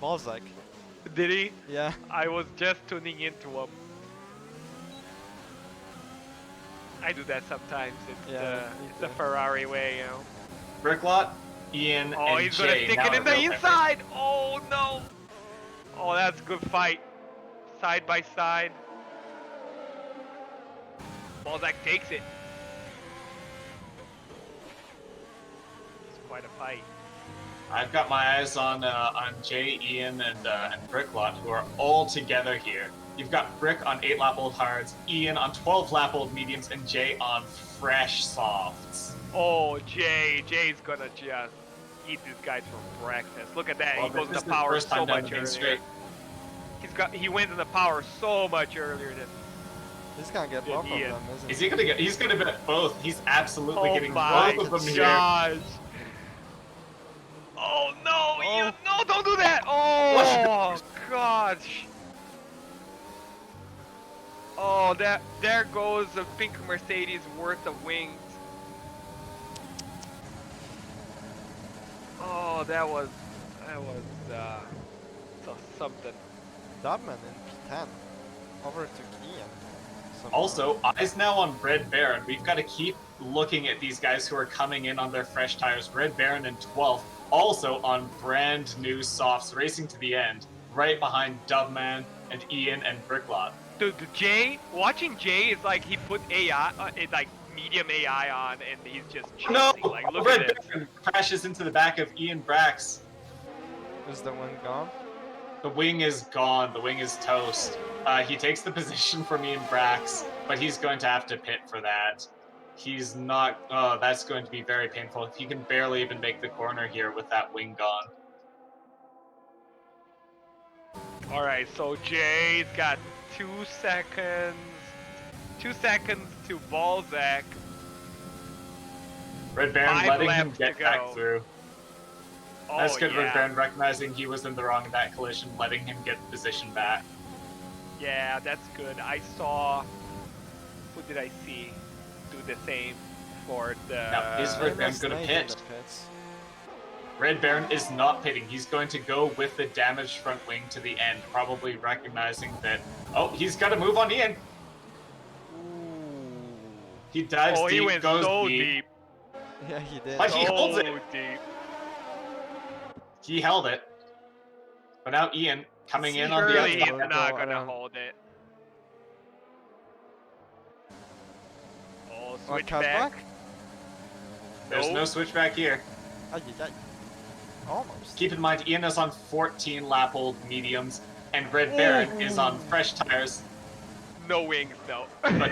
Balzac. Did he? Yeah. I was just tuning into him. I do that sometimes. It's the Ferrari way, you know. Bricklot, Ian, and he's Jay. Gonna stick it in the inside! Oh no! Oh, that's a good fight. Side by side. Balzac takes it. It's quite a fight. I've got my eyes on Jay, Ian, and Bricklot, who are all together here. You've got Brick on 8-lap-old hards, Ian on 12-lap-old mediums, and Jay on fresh softs. Oh, Jay's gonna just eat these guys for breakfast. Look at that. Well, he goes into power so much earlier. Straight. He went into power so much earlier than. He's gonna get both of them, isn't he? Is he gonna get? He's gonna get both. He's absolutely getting both of them here. Oh no! No! Don't do that! Oh gosh! Oh, there goes a pink Mercedes worth of wings. Oh, that was That was something. Dubman in P10. Overtook Ian. Somehow. Also, eyes now on Red Baron. We've got to keep looking at these guys who are coming in on their fresh tires. Red Baron in 12th, also on brand new softs, racing to the end, right behind Dubman and Ian and Bricklot. Dude, Jay, watching Jay is like he put AI, it's like medium AI on, and he's just chasing. No! Like, look Red at this. Baron crashes into the back of Ian Brax. Is the one gone? The wing is gone. The wing is toast. He takes the position from Ian Brax, but he's going to have to pit for that. He's not... Oh, that's going to be very painful. He can barely even make the corner here with that wing gone. All right, so Jay's got 2 seconds. 2 seconds to Balzac. Red Baron 5 letting him laps get to back go. through. Oh, That's good, yeah. Red Baron recognizing he was in the wrong in that collision, letting him get the position back. Yeah, that's good. I saw. Who did I see do the same for the? Now, is Red Baron going to pit? Red Baron is not pitting. He's going to go with the damaged front wing to the end, probably recognizing that. Oh, he's got to move on Ian. He dives Oh, deep, he went goes so deep. deep. Yeah, he did. But he holds it. So deep. He held it. But now Ian coming in on the Surely he's outside. not Go gonna around. hold it. Oh, Oh, switch cut back. There's no switchback here. Ay, ay, ay. Almost. Keep in mind, Ian is on 14-lap-old mediums, and Red Baron is on fresh tires. No wings, no. But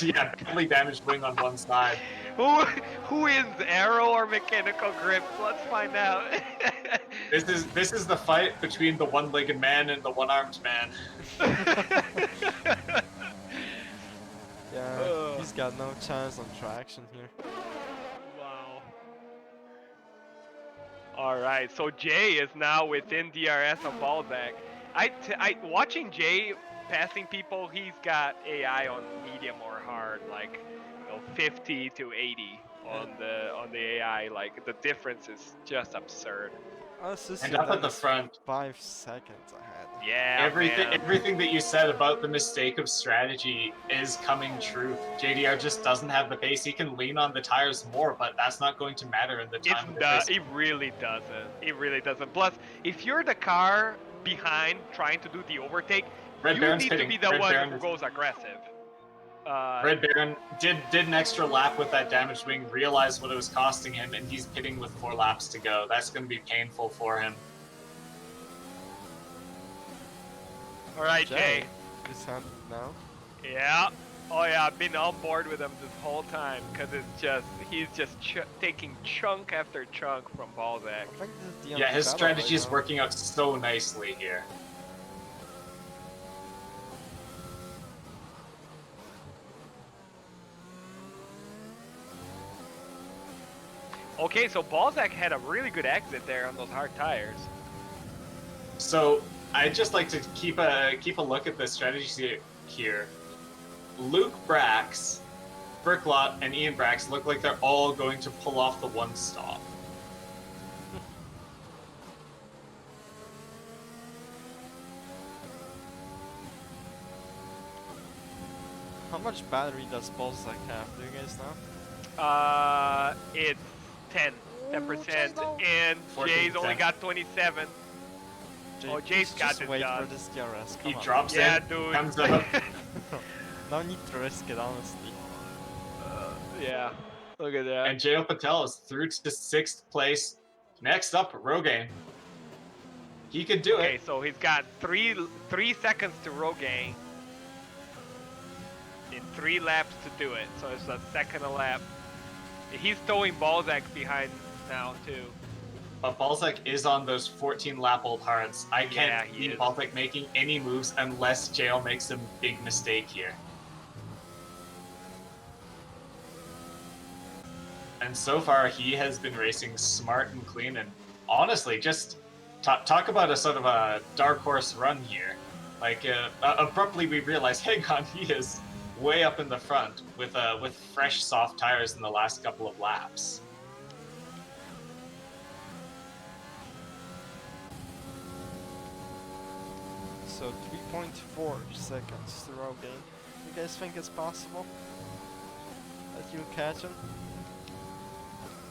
yeah, badly damaged wing on one side. Who wins, aero or mechanical grips? Let's find out. This is the fight between the one-legged man and the one-armed man. Yeah, he's got no chance on traction here. Wow. All right, so Jay is now within DRS of Balzac. Watching Jay passing people, he's got AI on medium or hard, like 50 to 80 on the AI. Like the difference is just absurd. And up at the front, 5 seconds ahead. Yeah, man. everything that you said about the mistake of strategy is coming true. JDR just doesn't have the pace. He can lean on the tires more, but that's not going to matter in the time of the race. It really doesn't. It really doesn't. Plus, if you're the car behind trying to do the overtake, you need to be the one who goes aggressive. Red Baron did an extra lap with that damaged wing, realized what it was costing him, and he's pitting with 4 laps to go. That's going to be painful for him. All right, Jay. Is that now? Yeah. Oh yeah, I've been on board with him this whole time because he's just taking chunk after chunk from Balzac. I think this is the Yeah, his unsettled strategy right is now. working out so nicely here. Okay, so Balzac had a really good exit there on those hard tires. So I'd just like to keep a look at the strategy here. Luke Brax, Bricklot, and Ian Brax look like they're all going to pull off the one stop. How much battery does Balzac have? Do you guys know? It's 10%, and 14%. Jay's only got 27. Oh, Jay's got just this wait done. for this DRS. He Come on. drops Yeah, in, dude. comes up. No need to risk it, honestly. Yeah, look at that. And Jayo Patel is through to 6th place. Next up, Rogaine. He could do Okay, it. so he's got three seconds to Rogaine. In 3 laps to do it, so it's a second a lap. He's throwing Balzac behind now too. But Balzac is on those 14-lap-old hards. I Yeah, can't he see is. Balzac making any moves unless Jail makes a big mistake here. And so far, he has been racing smart and clean, and honestly, just talk about a sort of a dark horse run here. Like, abruptly we realize, hey God, he is way up in the front with fresh soft tires in the last couple of laps. so 3.4 seconds to Rogaine. You guys think it's possible that you'll catch him?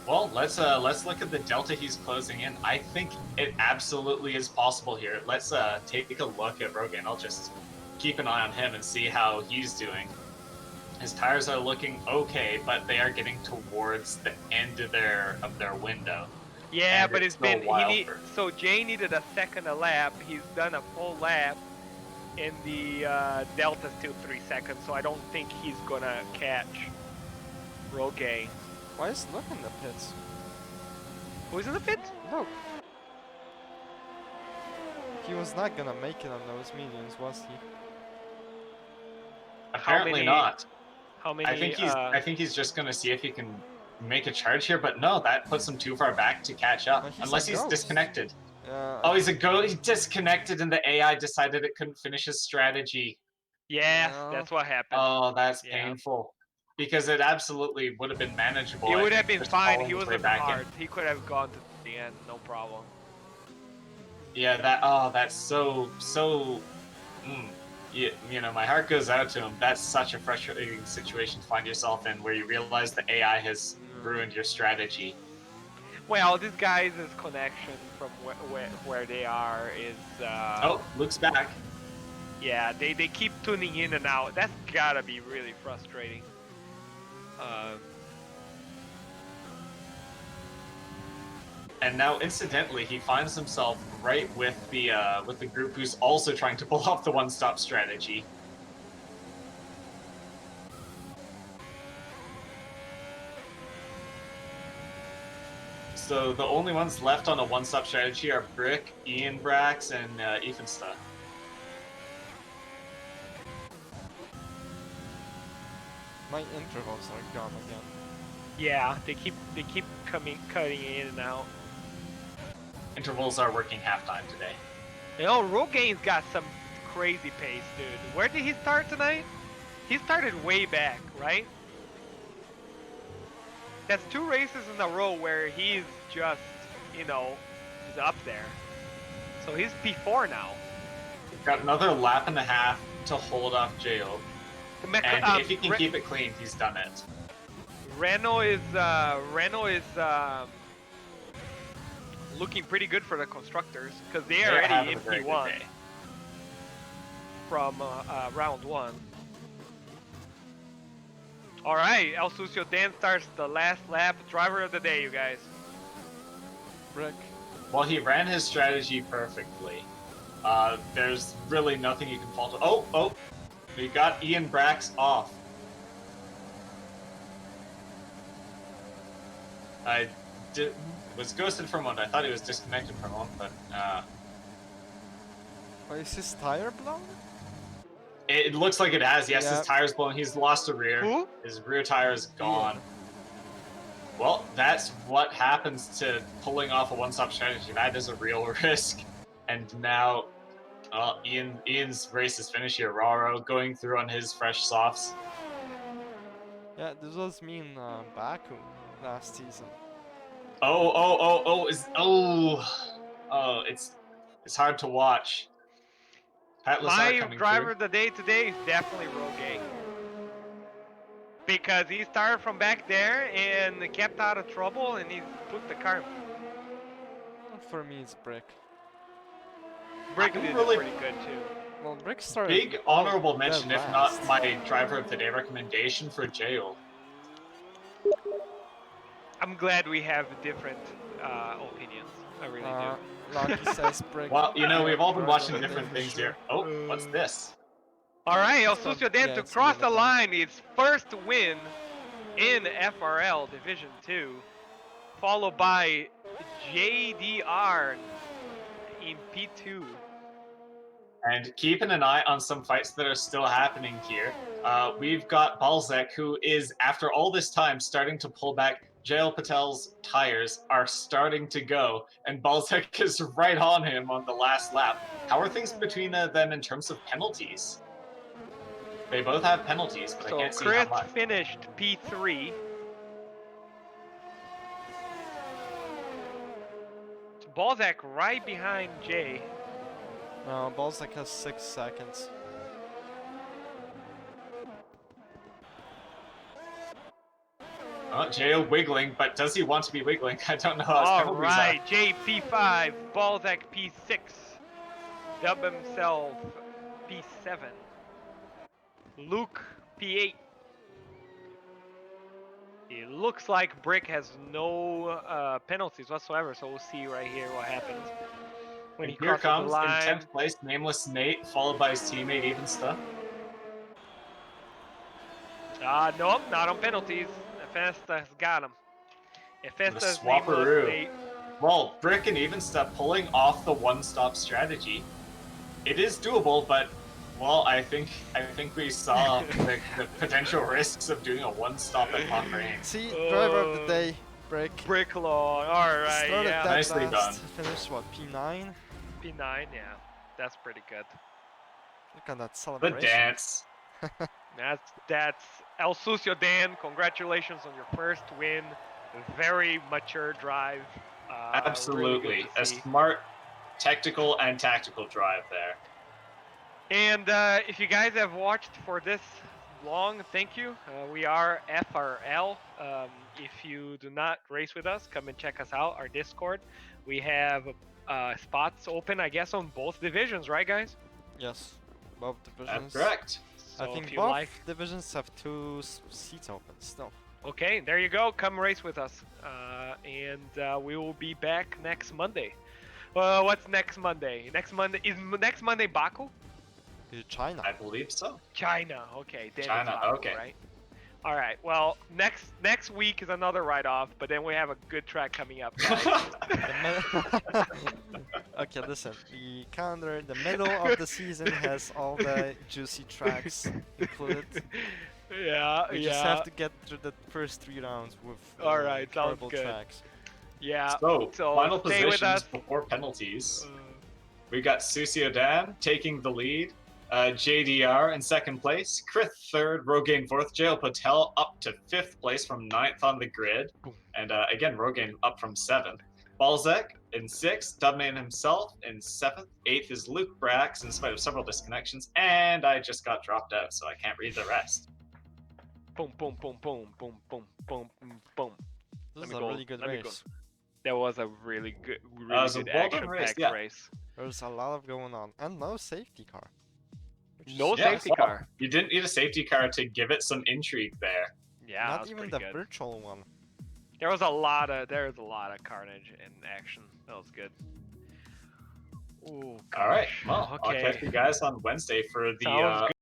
Well, let's look at the delta he's closing in. I think it absolutely is possible here. Let's take a look at Rogan. I'll just keep an eye on him and see how he's doing. His tires are looking okay, but they are getting towards the end of their window. Yeah, And but it's it's been still so Jay needed a second a lap. He's done a full lap, and the delta's still 3 seconds. So I don't think he's gonna catch Rogaine. Why is Look in the pits? Who's in the pits? Look. He was not gonna make it on those mediums, was he? Apparently not. How many? I think he's just gonna see if he can make a charge here, but no, that puts him too far back to catch up. Unless he's disconnected. Oh, he's a ghost. He disconnected, and the AI decided it couldn't finish his strategy. Yeah, No. that's what happened. Oh, that's Yeah. painful. Because it absolutely would have been manageable. It I would have think, been just fine. following He his way wasn't back in. hard. He could have gone to the end, no problem. Yeah, that's so. You know, my heart goes out to him. That's such a frustrating situation to find yourself in, where you realize the AI has ruined your strategy. Well, this guy's connection from where they are is. Oh, Luke's back. Yeah, they keep tuning in and out. That's gotta be really frustrating. And now, incidentally, he finds himself right with the group who's also trying to pull off the one-stop strategy. So the only ones left on a one-stop strategy are Brick, Ian Brax, and Ethansta. My intervals are gone again. Yeah, they keep cutting in and out. Intervals are working halftime today. You know, Rogaine's got some crazy pace, dude. Where did he start tonight? He started way back, right? That's 2 races in a row where he's just, you know, he's up there. So he's P4 now. We've got another lap and a half to hold off Jo. And if he can keep it clean, he's done it. Renault is looking pretty good for the constructors because they're already in P1 from round 1. All right, El Sucio Dan starts the last lap. Driver of the day, you guys. Brick. Well, he ran his strategy perfectly. There's really nothing you can fault. Oh, we got Ian Brax off. I was ghosted for a moment. I thought he was disconnected for a moment, but Why is his tire blown? it looks like it has. Yes, Yeah. his tire's blown. He's lost a rear. Who? His rear tire is gone. Ian. Well, that's what happens to pulling off a one-stop strategy. That is a real risk. And now, Ian's race is finished here. Raro going through on his fresh softs. Yeah, this was me in Baku last season. It's hard to watch. Pat Lassard My coming driver through. of the day today is definitely Rogaine. Because he started from back there and kept out of trouble and he put the car. For me, it's Brick. Brick I'm did really- pretty good too. Well, Brick started. Big honorable mention, if not last. my driver of the day recommendation for Jail. I'm glad we have different opinions. I really do. Lucky says Brick. Well, you know, we've all been Driver watching of the different day, things sure. here. Oh, what's this? All right, El It's not- Sucio Dan yeah, to it's cross the really line, his first win in FRL Division 2, followed by JDR in P2. And keeping an eye on some fights that are still happening here. We've got Balzac, who is, after all this time, starting to pull back. Jail Patel's tires are starting to go, and Balzac is right on him on the last lap. How are things between them in terms of penalties? They both have penalties, but I So can't see Chris how much. finished P3. Balzac right behind Jay. Balzac has 6 seconds. Jo wiggling, but does he want to be wiggling? I don't know. I All hope he's right, JP5, Balzac P6, Dub himself P7, Luke P8. It looks like Brick has no penalties whatsoever, so we'll see right here what happens when And he here crosses the comes in line. 10th place, Nameless Nate, followed by his teammate Even Stuff. Nope, not on penalties. Efesta's got him. Efesta's Nameless Swapperoo. Nate. Well, Brick and Even Stuff pulling off the one-stop strategy. It is doable, but well, I think we saw the potential risks of doing a one-stop at Bahrain. See, driver of the day, Brick. Bricklaw. All right, Started yeah. that Nicely last, done. finished what, P9? P9, yeah. That's pretty good. Look at that The celebration. dance. That's El Sucio Dan. Congratulations on your first win. Very mature drive. Absolutely. Really good to A see. smart, technical, and tactical drive there. And if you guys have watched for this long, thank you. We are FRL. If you do not race with us, come and check us out, our Discord. We have spots open, I guess, on both divisions, right, guys? Yes, both divisions. That's correct. So I think if you both like, divisions have 2 seats open still. okay, there you go. Come race with us, and we will be back next Monday. Well, what's next Monday? Next Monday Baku? Is it China? I believe so. China. Okay, then China, it's Baku, okay. right? All right. Well, next week is another write-off, but then we have a good track coming up, guys. Okay, listen. The calendar, the middle of the season has all the juicy tracks included. Yeah, We yeah. just have to get through the first 3 rounds with All right, sounds horrible good. tracks. Yeah. So, final stay with us. positions before penalties. Uh, We got Sucio Dan taking the lead, JDR in second place, Krith third, Rogaine fourth, Jail Patel up to 5th place from 9th on the grid, and again, Rogaine up from 7th. Balzac in 6th, Dubman himself in 7th, 8th is Luke Brax in spite of several disconnections, and I just got dropped out, so I can't read the rest. boom, boom, boom, boom, boom, boom, boom, boom. This is me a go, really good let me go. race. That was a really good, It was a good well-done race, action-packed yeah. race. There's a lot of going on, and no safety car. Which is No nice. safety well, car. You didn't need a safety car to give it some intrigue there. Yeah, that Not was even pretty the good. virtual one. There was a lot of carnage and action. That was good. Ooh, All right, gosh. well, I'll Okay. catch you guys on Wednesday for the Sounds